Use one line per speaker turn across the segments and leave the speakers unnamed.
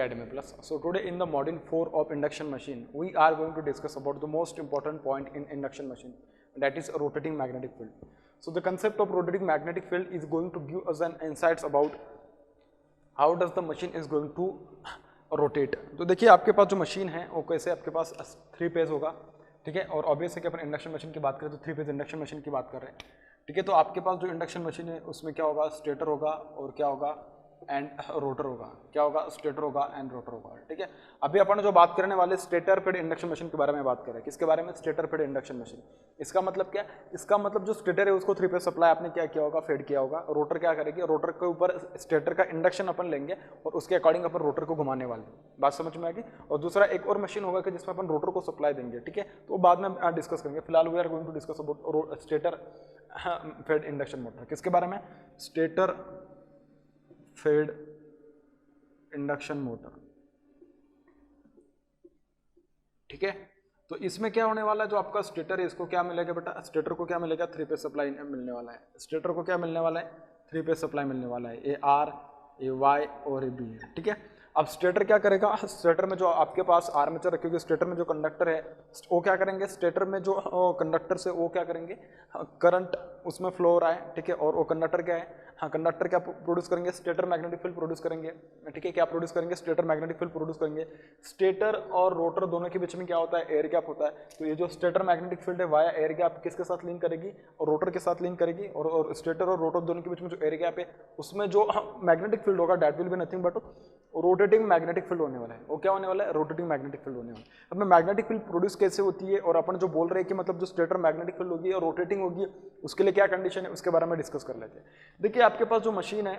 Academy Plus. So today in the module 4 of induction machine, we are going to discuss about the most important point in induction machine, that is rotating magnetic field. So the concept of rotating magnetic field is going to give us an insights about how does the machine is going to rotate. तो देखिए आपके पास जो machine है वो कैसे आपके पास 3 phase होगा, ठीक है, और ऑब्वियस है कि अपन इंडक्शन मशीन की बात करें तो 3 फेज इंडक्शन मशीन की बात कर रहे हैं, ठीक है। तो आपके पास जो इंडक्शन मशीन है उसमें क्या होगा, स्टेटर होगा और क्या होगा एंड रोटर होगा, क्या होगा, स्टेटर होगा एंड रोटर होगा, ठीक है। अभी अपन जो बात करने वाले स्टेटर फेड इंडक्शन मशीन के बारे में बात कर रहे हैं, किसके बारे में, स्टेटर फेड इंडक्शन मशीन। इसका मतलब क्या, इसका मतलब जो स्टेटर है उसको 3 फेज सप्लाई आपने क्या किया होगा, फेड किया होगा। रोटर क्या करेगी, रोटर के ऊपर स्टेटर का इंडक्शन अपन लेंगे और उसके अकॉर्डिंग अपन रोटर को घुमाने वाले, बात समझ में आएगी। और दूसरा एक और मशीन होगा कि जिसमें अपन रोटर को सप्लाई देंगे, ठीक है, तो बाद में डिस्कस करेंगे। फिलहाल we are going to discuss about stator fed induction motor. किसके बारे में, स्टेटर फेड इंडक्शन मोटर, ठीक है। तो इसमें क्या होने वाला है, जो आपका स्टेटर है इसको क्या मिलेगा बेटा, स्टेटर को क्या मिलेगा, 3 फेज सप्लाई मिलने वाला है। स्टेटर को क्या मिलने वाला है, 3 फेज सप्लाई मिलने वाला है, ए आर, ए वाई और ए बी, ठीक है। अब स्टेटर क्या करेगा, स्टेटर में जो आपके पास आर्मेचर रखी होगी, स्टेटर में जो कंडक्टर है वो क्या करेंगे, स्टेटर में जो कंडक्टर से वो क्या करेंगे, करंट उसमें फ्लो हो रहा है, ठीक है। और वो कंडक्टर क्या है, हाँ कंडक्टर क्या प्रोड्यूस करेंगे, स्टेटर मैग्नेटिक फील्ड प्रोड्यूस करेंगे, ठीक है। क्या प्रोड्यूस करेंगे, स्टेटर मैग्नेटिक फील्ड प्रोड्यूस करेंगे। स्टेटर और रोटर दोनों के बीच में क्या होता है, एयर गैप होता है। तो ये जो स्टेटर मैग्नेटिक फील्ड है वाया एयर गैप किसके साथ लिंक करेगी, और रोटर के साथ लिंक करेगी। और स्टेटर और रोटर दोनों के बीच में जो एयर गैप है उसमें जो मैग्नेटिक फील्ड होगा that will be nothing but rotating magnetic field होने वाला है। वो क्या होने वाला है, रोटेटिंग मैग्नेटिक फील्ड होने वाला है। अब मैं मैग्नेटिक फील्ड प्रोड्यूस कैसे होती है, और अपन जो बोल रहे हैं कि मतलब जो स्टेटर मैग्नेटिक फील्ड होगी और रोटेटिंग होगी उसके लिए क्या कंडीशन है, उसके बारे में डिस्कस कर लेते हैं। देखिए आपके पास जो मशीन है,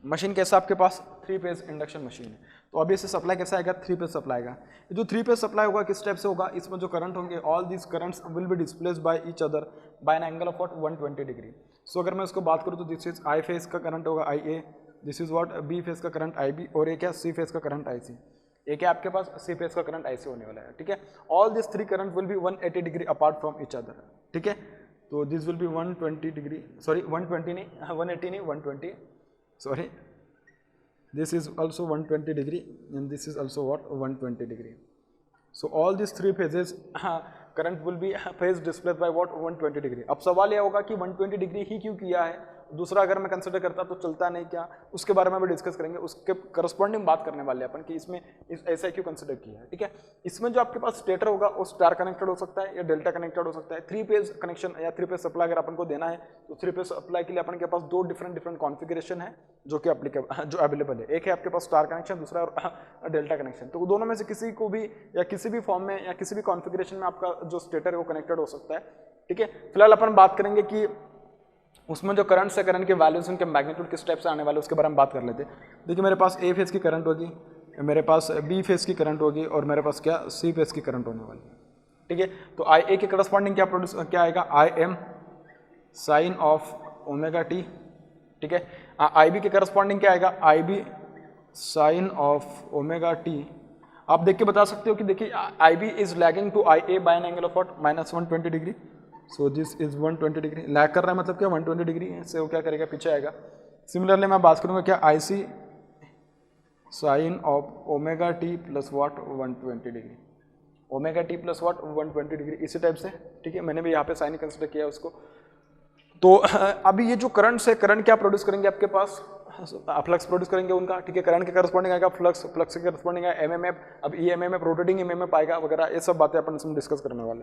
मशीन कैसा आपके पास 3 फेज इंडक्शन मशीन है। तो अभी इससे सप्लाई कैसा आएगा, 3 फेज सप्लाई आएगा। ये जो 3 फेज सप्लाई होगा किस टाइप से होगा, इसमें जो करंट होंगे all these currents will be displaced by each other by an angle of 120 degree. So अगर मैं इसको बात करूँ तो दिस इज आई फेज का करंट होगा I A, this is what B phase का करंट आई बी, और एक क्या सी फेज का करंट आई सी। एक है आपके पास सी फेज का करंट आई सी होने वाला है, ठीक है। All this 3 current will be 180 degree apart from each other, ठीक है। तो this will B 120 degree, sorry 120 नहीं, 180 नहीं 120, sorry this is also 120 degree and this is also what 120 degree. So all these 3 phases current will be phase displayed by what 120 degree. अब सवाल यह होगा कि 120 डिग्री ही क्यों किया है, दूसरा अगर मैं कंसिडर करता तो चलता नहीं क्या, उसके बारे में भी डिस्कस करेंगे। उसके करस्पॉन्डिंग बात करने वाले अपन कि इसमें ऐसा क्यों कंसिडर किया है, ठीक है। इसमें जो आपके पास स्टेटर होगा वो स्टार कनेक्टेड हो सकता है या डेल्टा कनेक्टेड हो सकता है। 3 फेज कनेक्शन या 3 फेज सप्लाई अगर अपन को देना है तो 3 फेज सप्लाई के लिए अपन के पास 2 डिफरेंट कॉन्फ़िगरेशन है जो कि जो अवेलेबल है। एक है आपके पास स्टार कनेक्शन, दूसरा डेल्टा कनेक्शन। तो दोनों में से किसी को भी या किसी भी फॉर्म में या किसी भी कॉन्फ़िगरेशन में आपका जो स्टेटर है वो कनेक्टेड हो सकता है, ठीक है। फिलहाल अपन बात करेंगे कि उसमें जो करंट से करंट के वैल्यूज उनके मैग्नीट्यूड किस टाइप से आने वाले उसके बारे में बात कर लेते हैं। देखिए मेरे पास ए फेज की करंट होगी, मेरे पास बी फेज की करंट होगी और मेरे पास क्या सी फेज की करंट होने वाली है, ठीक है। तो आई ए के करस्पॉन्डिंग क्या आएगा, I M sine of omega t, ठीक है। आई बी के करस्पॉन्डिंग क्या आएगा, I B sine of omega t. आप देख के बता सकते हो कि देखिए I B is lagging to I A by an angle of what -120 degree. So this is 120 degree, lag कर रहा है मतलब क्या 120 डिग्री से वो क्या करेगा, पीछे आएगा। सिमिलरली मैं बात करूंगा क्या, I C sine of omega T plus what 120 degree, omega T plus what 120 degree, इसी टाइप से, ठीक है। मैंने भी यहाँ पे साइन कंसिडर किया उसको। तो अभी ये जो करंट से करंट क्या प्रोड्यूस करेंगे आपके पास, फ्लक्स प्रोड्यूस करेंगे उनका, ठीक है। करंट के करस्पॉन्डिंग आएगा फ्लक्स, फ्लक्स के करस्पॉन्डिंग आएगा एमएमएफ। अब ई एमएमएफ रोटेटिंग एमएमएफ आएगा वगैरह, ये सब बातें अपन इसमें डिस्कस करने वाले,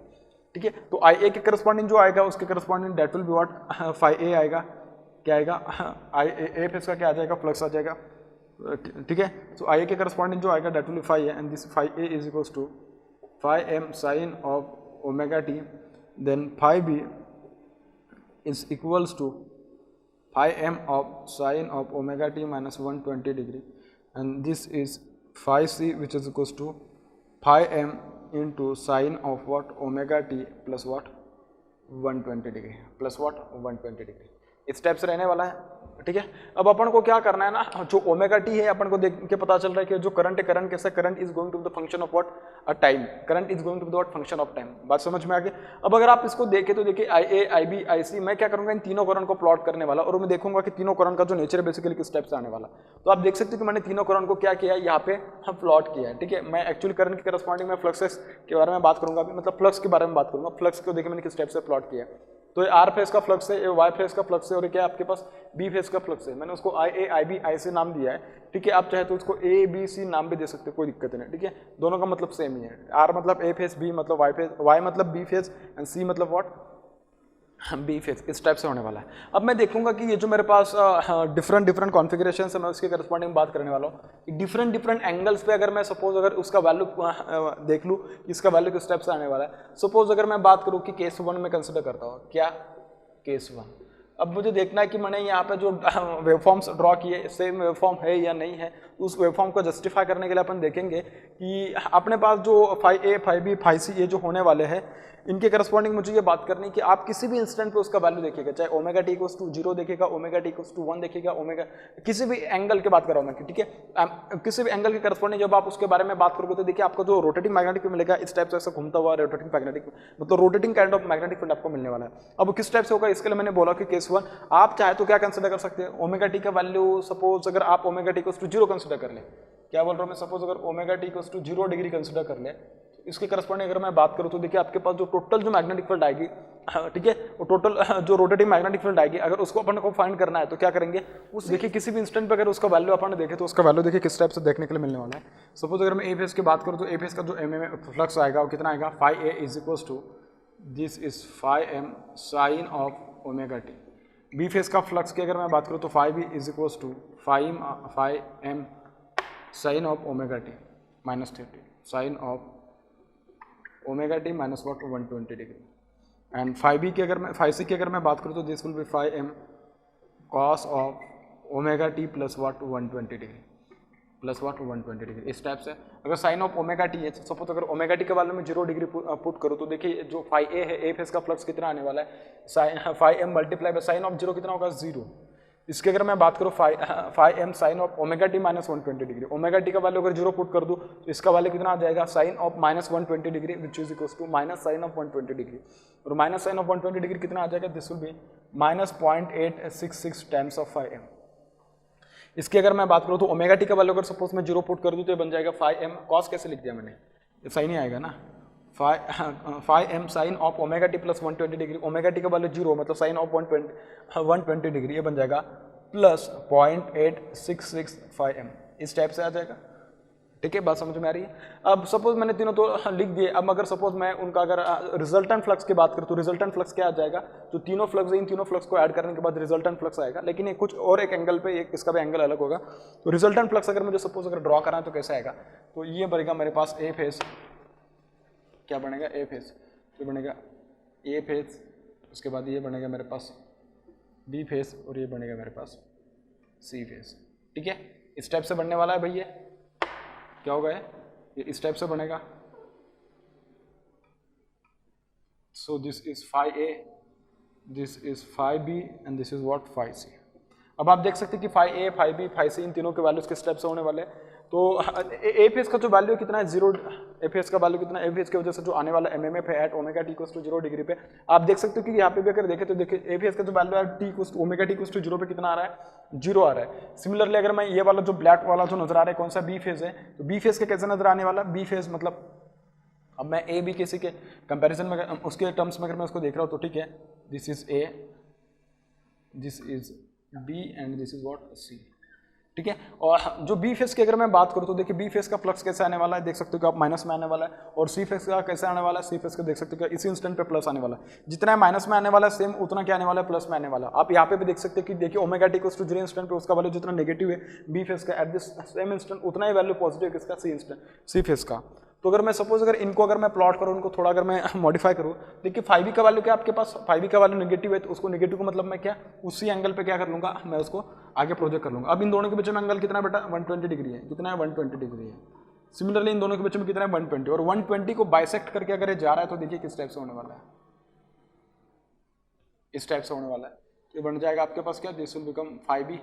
ठीक है। तो आई ए के करस्पॉन्डिंग जो आएगा उसके corresponding that will be what phi A आएगा, क्या आएगा, आई ए फेज का क्या आ जाएगा, फ्लक्स आ जाएगा, ठीक है। तो आई ए के करस्पॉन्डिंग जो आएगा that will be phi A and this phi A is equals to phi M sine of omega T, then phi B is equals to phi m of sin of omega t minus 120 degree, and this is phi c which is equals to phi m into sin of what omega t plus what 120 degree plus what 120 degree. इस type से रहने वाला है, ठीक है। अब अपन को क्या करना है ना, जो ओमेगा टी है अपन को देख के पता चल रहा है कि जो करंट है, करंट कैसा, current is going to the function of what, a time, current is going to the what, function of time. बात समझ में आ गई। अब अगर आप इसको देखें तो देखिए आई ए, आई बी, आई सी, मैं क्या करूंगा इन तीनों करंट को प्लॉट करने वाला और मैं देखूंगा कि तीनों करंट का जो नेचर है बेसिकली किस टाइप से आने वाला। तो आप देख सकते हो कि मैंने तीनों करंट को क्या किया है, यहाँ पे हम प्लॉट किया है, ठीक है। मैं एक्चुअली करंट के करस्पॉन्डिंग में फ्लक्सेस के बारे में बात करूंगा अभी, मतलब फ्लक्स के बारे में बात करूंगा। फ्लक्स को देखिए मैंने किस टाइप से प्लॉट किया है। तो ये आर फेस का फ्लक्स है, ये वाई फेस का फ्लक्स है और ये क्या आपके पास बी फेस का फ्लक्स है। मैंने उसको आई ए, आई बी, आई सी नाम दिया है, ठीक है। आप चाहे तो उसको ए बी सी नाम भी दे सकते हो, कोई दिक्कत नहीं, ठीक है। दोनों का मतलब सेम ही है। आर मतलब ए फेस, बी मतलब वाई फेस, वाई मतलब बी फेस एंड सी मतलब व्हाट, बी फेस। इस टाइप से होने वाला है। अब मैं देखूंगा कि ये जो मेरे पास डिफरेंट कॉन्फ़िगरेशन है, मैं उसके करस्पॉन्डिंग बात करने वाला हूँ। डिफरेंट एंगल्स पे अगर मैं सपोज अगर उसका वैल्यू देख लूँ कि इसका वैल्यू किस टाइप से आने वाला है। सपोज अगर मैं बात करूँ कि केस 1 में कंसिडर करता हूँ, क्या केस 1। अब मुझे देखना है कि मैंने यहाँ पे जो वेवफॉर्म्स ड्रॉ किए सेम वेवफॉर्म है या नहीं है। उस वेवफॉर्म को जस्टिफाई करने के लिए अपन देखेंगे कि अपने पास जो phi A, phi B, phi सी ये जो होने वाले हैं, इनके करस्पॉन्डिंग मुझे ये बात करनी कि आप किसी भी इंस्टेंट पे उसका वैल्यू देखिएगा, चाहे ओमेगा टी इक्वल्स टू 0 देखेगा, ओमेगा टी इक्वल्स टू 1 देखेगा, ओमेगा किसी भी एंगल की बात कर रहा हूँ मैं, ठीक है। किसी भी एंगल के करस्पॉन्डिंग जब आप उसके बारे में बात करोगे तो देखिए आपको जो रोटेटिंग मैग्नेटिक फील्ड मिलेगा इस टाइप से ऐसा घूमता हुआ रोटेटिंग मैग्नेटिक, मतलब rotating kind of magnetic field आपको मिलने वाला है। अब किस टाइप से होगा इसके लिए मैंने बोला कि केस 1 आप चाहे तो क्या कंसिडर कर सकते हैं, ओमेगा टी का वैल्यू सपोज अगर आप omega T equals to 0 consider कर ले, क्या बोल रहा हूँ मैं, सपोज अगर omega T equals to 0 degree consider कर ले, इसके करस्पॉन्डिंग अगर मैं बात करूं तो देखिए आपके पास जो टोटल जो मैग्नेटिक फील्ड आएगी, ठीक है, वो टोटल जो रोटेटिंग मैग्नेटिक फील्ड आएगी, अगर उसको अपन को फाइंड करना है तो क्या करेंगे, उस देखिए किसी भी इंस्टेंट पे अगर उसका वैल्यू अपन ने देखे तो उसका वैल्यू देखिए किस टाइप से देखने के लिए मिलने वाला है। सपोज अगर मैं ए फेस की बात करूं तो ए फेस का जो एम में फ्लक्स आएगा वो कितना आएगा, phi A is equals to this is phi M sine of omega T. B phase का फ्लक्स की अगर मैं बात करूं तो phi B is equals to phi M sine of omega T minus 30 sine of omega T minus what 120 degree. And phi B की अगर मैं फाई सी की अगर मैं बात करूँ तो this will be phi M cos of omega T plus what 120 degree, plus what 120 degree. इस टाइप से अगर साइन ऑफ ओमेगा टी है, सपोज अगर ओमेगा टी के वाले में 0 डिग्री पुट करूँ तो देखिए जो फाई ए है, ए फेस का फ्लक्स कितना आने वाला है, sine phi M multiply by sine of 0 कितना होगा, 0। इसकी अगर मैं बात करूँ phi M sine of omega T minus 120 degree, omega T का वैल्यू अगर 0 पुट कर दूँ तो इसका वैल्यू कितना आ जाएगा, sine of minus 120 degree which is equals to minus sine of 120 degree, और माइनस साइन ऑफ 120 डिग्री कितना आ जाएगा, this will be minus 0.866 times of phi M. इसकी अगर मैं बात करूँ तो ओमेगा टी का वैल्यू अगर सपोज मैं 0 पुट कर दूँ तो ये बन जाएगा फाई एम कॉस, कैसे लिख दिया मैंने, ये सही नहीं आएगा ना, phi M sine of omega T plus 120 degree, omega T का वैल्यू 0 मतलब साइन ऑफ 120 डिग्री, ये बन जाएगा प्लस 0.866 एम। इस टाइप से आ जाएगा, ठीक है। बात समझ में आ रही है। अब सपोज मैंने तीनों तो लिख दिए। अब अगर सपोज मैं उनका अगर रिजल्टेंट फ्लक्स की बात करूँ तो रिजल्टेंट फ्लक्स क्या आ जाएगा, जो तीनों फ्लक्स है इन तीनों फ्लक्स को ऐड करने के बाद रिजल्टेंट फ्लक्स आएगा, लेकिन ये कुछ और एक एंगल पे, एक इसका भी एंगल अलग होगा। तो रिजल्टेंट फ्लक्स अगर मुझे सपोज अगर ड्रॉ करना है तो कैसे आएगा, तो ये बनेगा मेरे पास ए फेस, क्या बनेगा, ए फेस, तो बनेगा ए फेस, उसके बाद ये बनेगा मेरे पास बी फेस और ये बनेगा मेरे पास सी फेस, ठीक है। इस टाइप से बनने वाला है भैया, क्या होगा ये इस टाइप से बनेगा। So this is phi A, this is phi B and this is what, phi C. अब आप देख सकते हैं कि phi A, phi B, phi C in तीनों के वैल्यूज किस टाइप से होने वाले हैं। तो ए फेस का जो वैल्यू कितना है, 0, ए फेस का वैल्यू कितना है, ए फेस की वजह से जो आने वाला एमएमएफ है at omega T equals to 0 degree पे, आप देख सकते हो कि यहाँ पे भी अगर देखें तो देखिए ए फेस का जो वैल्यू है t equals to omega T equals to 0 पे कितना आ रहा है, 0 आ रहा है। सिमिलरली अगर मैं ये वाला जो ब्लैक वाला जो नजर आ रहा है कौन सा, बी फेस है, तो बी फेस के कैसे नजर आने वाला, बी फेस मतलब अब मैं ए बी किसी के कंपैरिजन में उसके टर्म्स में अगर मैं उसको देख रहा हूँ तो ठीक है, this is A, this is B and this is what, C, ठीक है। और जो बी फेस की अगर मैं बात करूँ तो देखिए बी फेस का फ्लक्स कैसे आने वाला है, देख सकते हो कि आप माइनस में आने वाला है, और सी फेस का कैसे आने वाला है, सी फेस का देख सकते हो कि इसी इंस्टेंट पे प्लस आने वाला है। जितना माइनस में आने वाला है सेम उतना क्या आने वाला है, प्लस में आने वाला है। आप यहाँ पे भी देख सकते हैं कि देखिए omega T equals to 0 instant पे उसका वैल्यू जितना नेगेटिव है बी फेस का, एट दिस सेम इंस्टेंट उतना ही वैल्यू पॉजिटिव है किसका, सी इंस्टेंट, सी फेस का। तो अगर मैं सपोज अगर इनको अगर मैं प्लॉट करूँ, उनको थोड़ा अगर मैं मॉडिफाई करूँ, देखिए फाई बी का वैल्यू क्या आपके पास, फाई बी का वैल्यू नेगेटिव है, तो उसको नेगेटिव को मतलब मैं क्या उसी एंगल पे क्या कर लूँगा, मैं उसको आगे प्रोजेक्ट कर लूँगा। अब इन दोनों के बीच में एंगल कितना है बेटा, 120 डिग्री है, कितना है 120 डिग्री है। सिमिलरली इन दोनों के बीच में कितना है 120, और 120 को बाइसेक्ट करके अगर ये जा रहा है तो देखिए किस टाइप से होने वाला है, इस टाइप से होने वाला है। तो ये बन जाएगा आपके पास क्या, दिस विल बिकम 5b,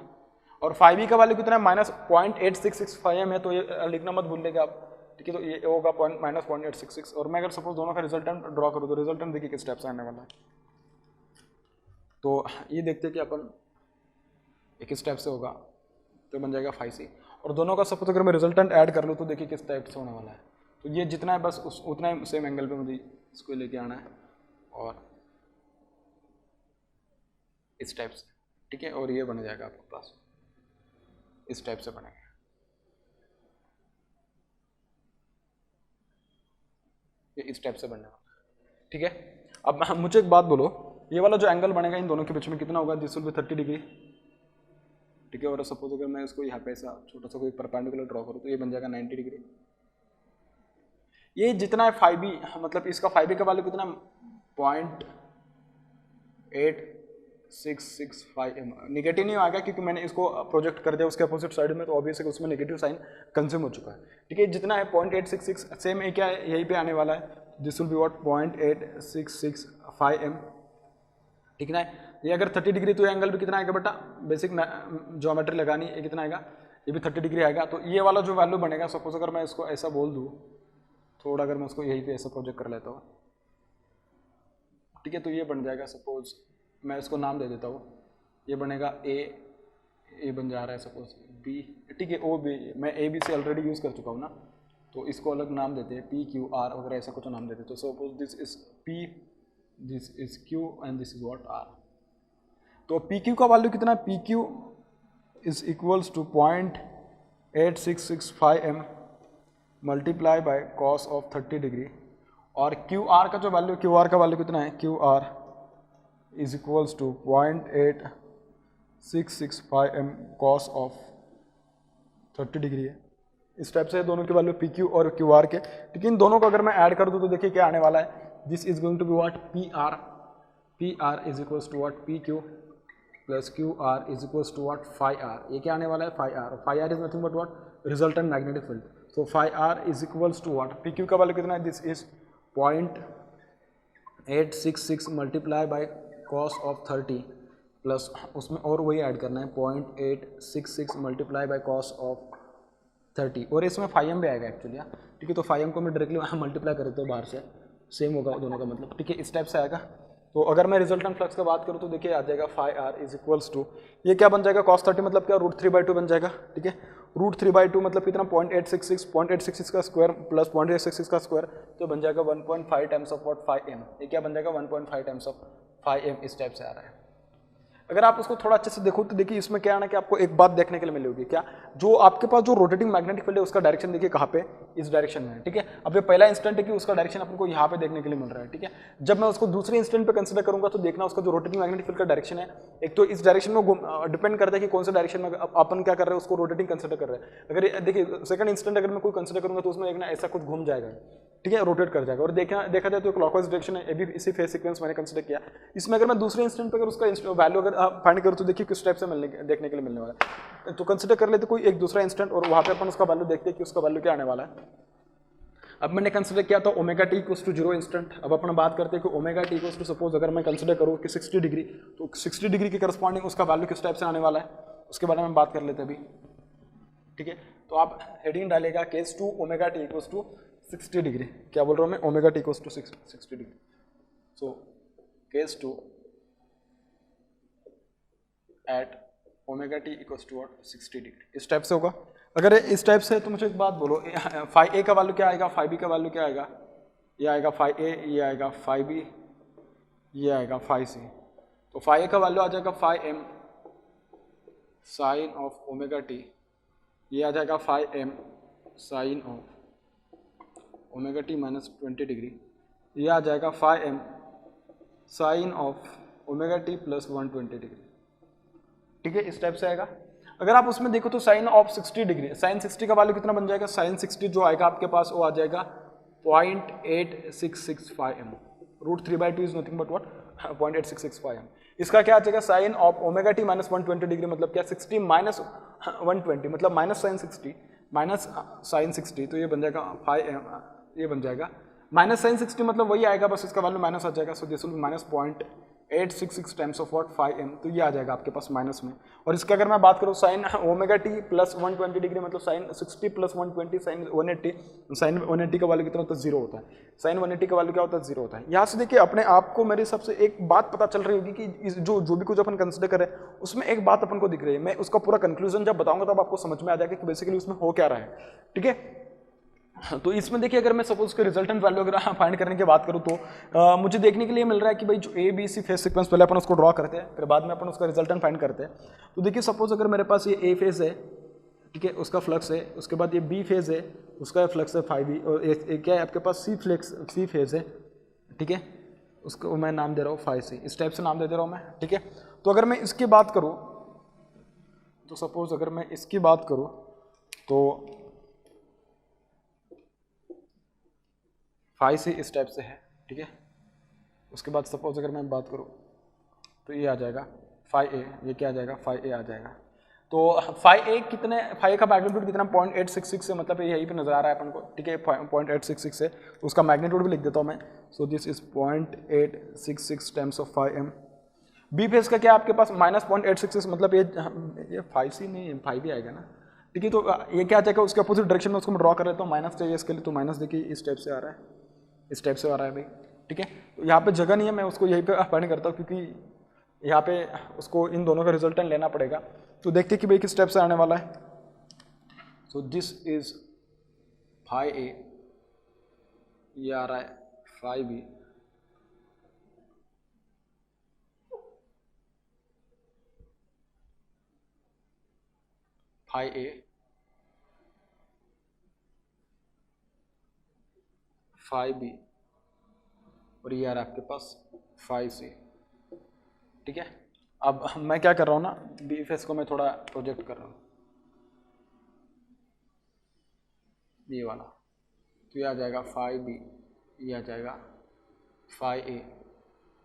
और 5b का वैल्यू कितना है, -0.8665m है, तो ये लिखना मत भूलिएगा आप, ठीक है। तो ये होगा -0.866, और मैं अगर सपोज दोनों का रिजल्टेंट ड्रॉ करूँ तो रिजल्टेंट देखिए किस टाइप से आने वाला है। तो ये देखते हैं कि अपन किस टाइप से होगा, तो बन जाएगा 5c, और दोनों का सपोज अगर मैं रिजल्टेंट ऐड कर लूँ तो देखिए किस टाइप से होने वाला है। तो ये जितना है बस उतना ही सेम एंगल पे मुझे इसको लेके आना है, और इस टाइप से, ठीक है। और ये बन जाएगा आपके पास इस टाइप से बनेगा, ये इस टाइप से बनने वाला, ठीक है। अब मुझे एक बात बोलो, ये वाला जो एंगल बनेगा इन दोनों के बीच में कितना होगा, दिस विल बी 30 डिग्री, ठीक है। और सपोज अगर मैं इसको यहाँ पे ऐसा छोटा सा कोई परपेंडिकुलर ड्रॉ करूँ तो ये बन जाएगा 90 डिग्री। ये जितना है 5b, मतलब इसका 5b का वैल्यू कितना, 0.8665m, निगेटिव नहीं आएगा क्योंकि मैंने इसको प्रोजेक्ट कर दिया उसके अपोजिट साइड में, तो ऑब्वियसली उसमें नेगेटिव साइन कंज्यूम हो चुका है, ठीक है। जितना है 0.866, सेम है क्या है, यहीं पे आने वाला है, this will be what 0.8665m, ठीक ना। ये अगर 30 डिग्री तो ये एंगल भी कितना आएगा बेटा, बेसिक ज्योमेट्री लगानी है, कितना आएगा, ये भी 30 डिग्री आएगा। तो ये वाला जो वैल्यू बनेगा, सपोज अगर मैं इसको ऐसा बोल दूँ, थोड़ा अगर मैं उसको यहीं पे ऐसा प्रोजेक्ट कर लेता हूँ, ठीक है, तो ये बन जाएगा, सपोज मैं इसको नाम दे देता हूँ, ये बनेगा ए बन जा रहा है सपोज बी, ठीक है, ओ बी, मैं ए बी से ऑलरेडी यूज़ कर चुका हूँ ना, तो इसको अलग नाम देते हैं, पी क्यू आर वगैरह ऐसा कुछ नाम देते हैं। तो suppose this is P, this is Q and this is what R. तो पी क्यू का वैल्यू कितना है, P Q is equals to 0.8665m multiply by cos of 30 degree, और क्यू आर का जो वैल्यू, क्यू आर का value कितना है, Q R is equals to 0.8665m cos of 30 degree है। इस टाइप से दोनों के वैल्यू पी क्यू और क्यू आर के, ठीक है। इन दोनों को अगर मैं ऐड कर दूँ तो देखिए क्या आने वाला है, this is going to be what, P R is equals to what, P Q plus Q R is equals to what, phi R. ये क्या आने वाला है, phi R is nothing but what, resultant magnetic field. So phi R is equals to what, P Q का value कितना है, this is 0.866 multiply by cos of 30 plus उसमें और वही ऐड करना है 0.866 मल्टीप्लाई बाय कॉस ऑफ 30, और इसमें 5m भी आएगा एक्चुअली, ठीक है। तो 5m को मैं डायरेक्टली मल्टीप्लाई कर देता हूँ बाहर से, सेम होगा दोनों का मतलब, ठीक है, इस टाइप से आएगा। तो अगर मैं रिजल्टेंट फ्लक्स का बात करूँ तो देखिए आ जाएगा phi R is equals to, ये क्या बन जाएगा, cos 30 मतलब क्या, √3/2 बन जाएगा, ठीक है। √3/2 मतलब कितना, 0.866 का स्क्वायर प्लस 0.866 का स्क्वायर, तो बन जाएगा 1.5 टाइम्स ऑफ व्हाट, 5m। ये क्या बन जाएगा, 1.5 टाइम्स ऑफ 5m, इस टाइप से आ रहा है। अगर आप उसको थोड़ा अच्छे से देखो तो देखिए इसमें क्या है ना कि आपको एक बात देखने के लिए मिलेगी, क्या, जो आपके पास जो रोटेटिंग मैग्नेटिक फील्ड है उसका डायरेक्शन देखिए कहाँ पे, इस डायरेक्शन में है, ठीक है। अब ये पहला इंस्टेंट है कि उसका डायरेक्शन अपन को यहाँ पे देखने के लिए मिल रहा है, ठीक है। जब मैं उसको दूसरे इंस्टेंट पे कंसिडर करूंगा तो देखना उसका जो रोटेटिंग मैग्नेटिक फील्ड का डायरेक्शन है, एक तो इस डायरेक्शन में डिपेंड करता है कि कौन से डायरेक्शन में अपन क्या कर रहे हैं, उसको रोटेटिंग कंसिडर कर रहे हैं। अगर देखिए सेकंड इंस्टेंट अगर मैं कोई कंसिडर करूंगा तो उसमें देखना ऐसा कुछ घूम जाएगा, ठीक है, रोटेट कर जाएगा। और देखा जाए तो क्लॉकवाइज डायरेक्शन है, ये भी इसी फेज सीक्वेंस मैंने कंसिडर किया। इसमें अगर मैं दूसरे इंस्टेंट पे अगर उसका वैल्यू अगर फाइंड करूँ तो देखिए किस टाइप से देखने के लिए मिलने वाला है। तो कंसिडर कर लेते कोई एक दूसरा इंस्टेंट और वहाँ पे अपन उसका वैल्यू देखते हैं कि उसका वैल्यू क्या आने वाला है। अब मैंने कंसिडर किया था omega T equals to 0 instant. अब अपन बात करते हैं कि omega T equals to suppose अगर मैं कंसिडर करूँ कि 60 डिग्री, तो 60 डिग्री के करस्पॉन्डिंग उसका वैल्यू किस टाइप से आने वाला है, उसके बारे में बात कर लेते हैं अभी, ठीक है। तो आप हेडिंग डालेगा case 2 omega T equals to 60 degree, क्या बोल रहा हूँ मैं, omega T equals to 60 degree. So case 2 at omega T equals to 60 degree, इस टाइप से होगा। अगर इस टाइप से है तो मुझे एक बात बोलो, फाई ए का वैल्यू क्या आएगा, फाई बी का वैल्यू क्या आएगा, ये आएगा फाई ए, ये आएगा फाई बी, ये आएगा फाई सी। तो फाई ए का वैल्यू आ जाएगा phi M sine of omega t, ये आ जाएगा phi M sine of omega T minus 20 degree, ये आ जाएगा phi M sine of omega T plus 120 degree, ठीक है, इस टाइप से आएगा। अगर आप उसमें देखो तो साइन ऑफ 60 डिग्री, साइन 60 का वैल्यू कितना बन जाएगा, साइन 60 जो आएगा आपके पास वो आ जाएगा 0.8665m, √3/2 is nothing but what 0.8665m। इसका क्या आ जाएगा, sine of omega T minus 120 degree मतलब क्या, 60 माइनस 120 मतलब माइनस साइन 60 माइनस साइन 60, तो ये बन जाएगा 5m, ये बन जाएगा माइनस साइन 60 मतलब वही आएगा, बस इसका वैल्यू माइनस आ जाएगा। So this will be minus 866 times of what 5m, तो ये आ जाएगा आपके पास माइनस में। और इसके अगर मैं बात करूँ sine omega T plus 120 degree मतलब साइन 60 प्लस 120 साइन 180, साइन 180 का वैल्यू कितना होता है 0 होता है, साइन 180 का वैल्यू क्या होता है 0 होता है। यहाँ से देखिए अपने आप को मेरे हिसाब से एक बात पता चल रही होगी कि जो भी कुछ अपन कंसिडर करें उसमें एक बात अपन को दिख रही है। मैं उसका पूरा कंक्लूजन जब बताऊंगा तब आपको समझ में आ जाएगा कि बेसिकली उसमें हो क्या रहा है, ठीक है। तो इसमें देखिए अगर मैं सपोज के रिजल्टेंट वैल्यू अगर फाइंड करने की बात करूँ तो मुझे देखने के लिए मिल रहा है कि भाई जो A B C phase sequence पहले अपन उसको ड्रॉ करते हैं, फिर बाद में अपन उसका रिजल्टेंट फाइंड करते हैं। तो देखिए सपोज अगर मेरे पास ये ए फेज है, ठीक है, उसका फ्लक्स है, उसके बाद ये बी फेज है, उसका फ्लक्स है 5b, और क्या है आपके पास सी फेज है, ठीक है, उसको मैं नाम दे रहा हूँ 5c, इस टाइप से नाम दे रहा हूँ मैं, ठीक है। तो अगर मैं इसकी बात करूँ तो सपोज अगर मैं इसकी बात करूँ तो 5c इस टाइप से है, ठीक है। उसके बाद सपोज अगर मैं बात करूँ तो ये आ जाएगा 5a, ये क्या आ जाएगा 5a आ जाएगा। तो 5a कितने, 5a का मैग्नीट्यूड कितना 0.866 है, मतलब यहीं पे नजर आ रहा है अपन को, ठीक है, 0.866 है, तो उसका मैग्नीट्यूड भी लिख देता हूँ मैं। So this is 0.866 times of 5m। B phase का क्या आपके पास -0.866, मतलब ये 5c नहीं है 5b आएगा ना, ठीक है। तो ये क्या आ जाएगा उसके अपोजिट डायरेक्शन में, उसको मैं ड्रॉ कर लेता हूँ, माइनस चाहिए इसके लिए, तो माइनस देखिए इस टाइप से आ रहा है, इस टाइप से आ रहा है भाई, ठीक है। तो यहाँ पे जगह नहीं है, मैं उसको यहीं पे अप्लाई करता हूँ क्योंकि यहाँ पे उसको इन दोनों का रिजल्टेंट लेना पड़ेगा। तो देखते हैं कि भाई किस स्टेप से आने वाला है। सो दिस इज 5a, ये आ रहा है 5b, a 5b, और ये आ रहा है आपके पास 5c, ठीक है। अब मैं क्या कर रहा हूँ ना, बी फेस को मैं थोड़ा प्रोजेक्ट कर रहा हूँ, ये वाला, तो ये आ जाएगा 5b, ये आ जाएगा 5a,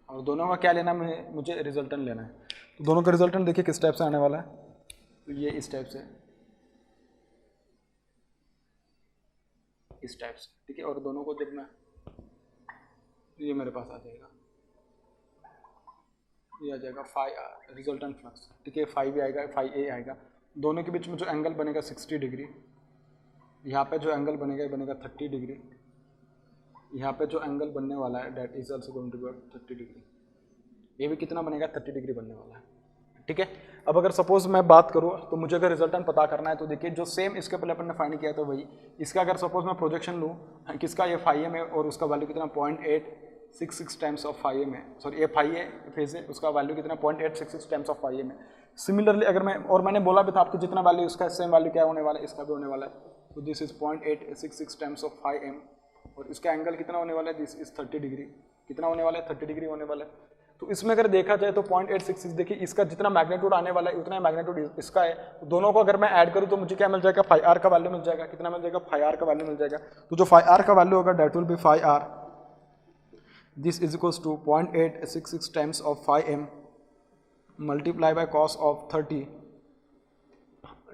और दोनों का क्या लेना है, मुझे रिजल्टेंट लेना है। तो दोनों का रिजल्टेंट देखिए किस टाइप से आने वाला है, तो ये इस टाइप से, इस टाइप से, ठीक है। और दोनों को जब मैं, ये मेरे पास आ जाएगा, ये आ जाएगा 5 रिजल्टेंट फ्लक्स, ठीक है, 5b आएगा 5a आएगा। दोनों के बीच में जो एंगल बनेगा 60 डिग्री, यहाँ पे जो एंगल बनेगा ये बनेगा 30 डिग्री, यहाँ पे जो एंगल बनने वाला है that is also going to be 30 degree, ये भी कितना बनेगा 30 डिग्री बनने वाला है, ठीक है। अब अगर सपोज मैं बात करूँ तो मुझे अगर रिजल्टेंट पता करना है तो देखिए जो सेम इसके पहले अपन ने फाइंड किया था वही, इसका अगर सपोज मैं प्रोजेक्शन लूँ, किसका ये 5m है और उसका वैल्यू कितना 0.866 टाइम्स ऑफ 5m है, सॉरी ये 5a फेज है, उसका वैल्यू कितना 0.866 टाइम्स ऑफ 5m है। सिमिलरली अगर मैं, और मैंने बोला भी था आपको जितना वैल्यू इसका सेम वैल्यू क्या होने वाला है, इसका भी होने वाला है, तो this is 0.866 times of 5m, और इसका एंगल कितना होने वाला है, दिस इज 30 डिग्री, कितना होने वाला है 30 डिग्री होने वाला है। तो इसमें अगर देखा जाए तो 0.866 देखिए इसका जितना मैग्नीट्यूड आने वाला है उतना मैग्नीट्यूड इसका है, तो दोनों को अगर मैं ऐड करूं तो मुझे क्या मिल जाएगा 5r का वैल्यू मिल जाएगा, कितना मिल जाएगा 5r का वैल्यू मिल जाएगा। तो जो 5r का वैल्यू होगा that will be 5r, this is equals to 0.866 times of 5m multiply by cos of 30,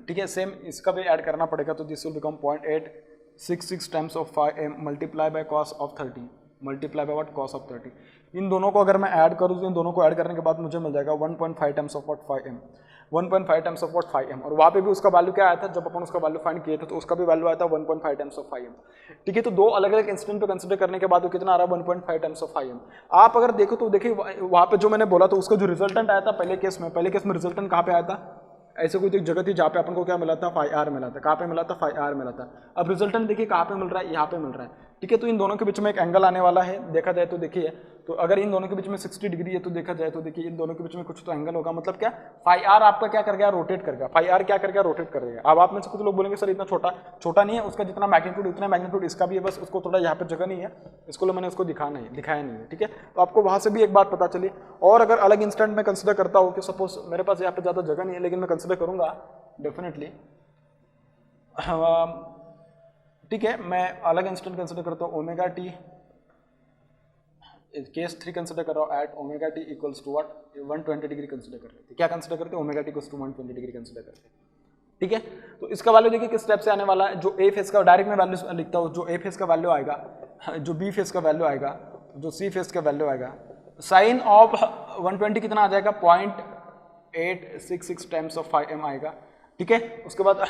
ठीक है। सेम इसका भी ऐड करना पड़ेगा, तो this will become 0.866 times of 5m multiply by cos of 30 multiply by what cos of 30। इन दोनों को अगर मैं ऐड करूँ तो इन दोनों को ऐड करने के बाद मुझे मिल जाएगा 1.5 times of what 5m, 1.5 times of what 5m, और वहाँ पे भी उसका वैल्यू क्या आया था जब अपन उसका वैल्यू फाइंड किए थे, तो उसका भी वैल्यू आया था 1.5 टाइम्स ऑफ 5m, ठीक है। तो दो अलग अलग इंस्टेंट पे कंसिडर करने के बाद वो कितना आ रहा है 1.5 टाइम्स ऑफ 5m। आप अगर देखो तो देखिए वहाँ पे जो मैंने बोला तो उसका जो रिजल्टेंट आया था पहले केस में रिजल्टेंट कहाँ पे आया था, ऐसे कोई एक जगह थी जहाँ पे अपन को क्या मिला था 5r मिला था, कहाँ पे मिला था 5r मिला था। अब रिजल्टेंट देखिए कहाँ पे मिल रहा है, यहाँ पे मिल रहा है, ठीक है। तो इन दोनों के बीच में एक एंगल आने वाला है, देखा जाए तो देखिए, तो अगर इन दोनों के बीच में 60 डिग्री है तो देखा जाए तो देखिए इन दोनों के बीच में कुछ तो एंगल होगा, मतलब क्या 5r आपका क्या कर गया रोटेट कर गया, 5r क्या कर गया रोटेट कर देगा। अब आप में से कुछ लोग बोलेंगे सर इतना छोटा नहीं है, उसका जितना मैग्नीट्यूड उतना मैग्नीट्यूड इसका भी है, बस उसको थोड़ा यहाँ पे जगह नहीं है, इसको मैंने उसको दिखाया नहीं है, ठीक है। तो आपको वहाँ से भी एक बात पता चली। और अगर अलग इंस्टेंट में कंसिडर करता हूँ कि सपोज मेरे पास यहाँ पे ज़्यादा जगह नहीं है लेकिन मैं कंसिडर करूँगा डेफिनेटली, ठीक है, मैं अलग इंस्टेंट कंसिडर करता हूँ ओमेगा टी, केस 3 कंसिडर कर रहा हूँ at omega T equals to what 120 degree consider कर रहे थे, क्या कंसिडर करते हैं omega T equals to 120 degree consider करते हैं, ठीक है। तो इसका वैल्यू देखिए किस स्टेप से आने वाला है, जो ए फेस का डायरेक्ट में वैल्यू लिखता हूँ, जो ए फेस का वैल्यू आएगा, जो बी फेस का वैल्यू आएगा, जो सी फेस का वैल्यू आएगा, साइन ऑफ 120 कितना आ जाएगा 0.866 टाइम्स ऑफ 5m आएगा, ठीक है। उसके बाद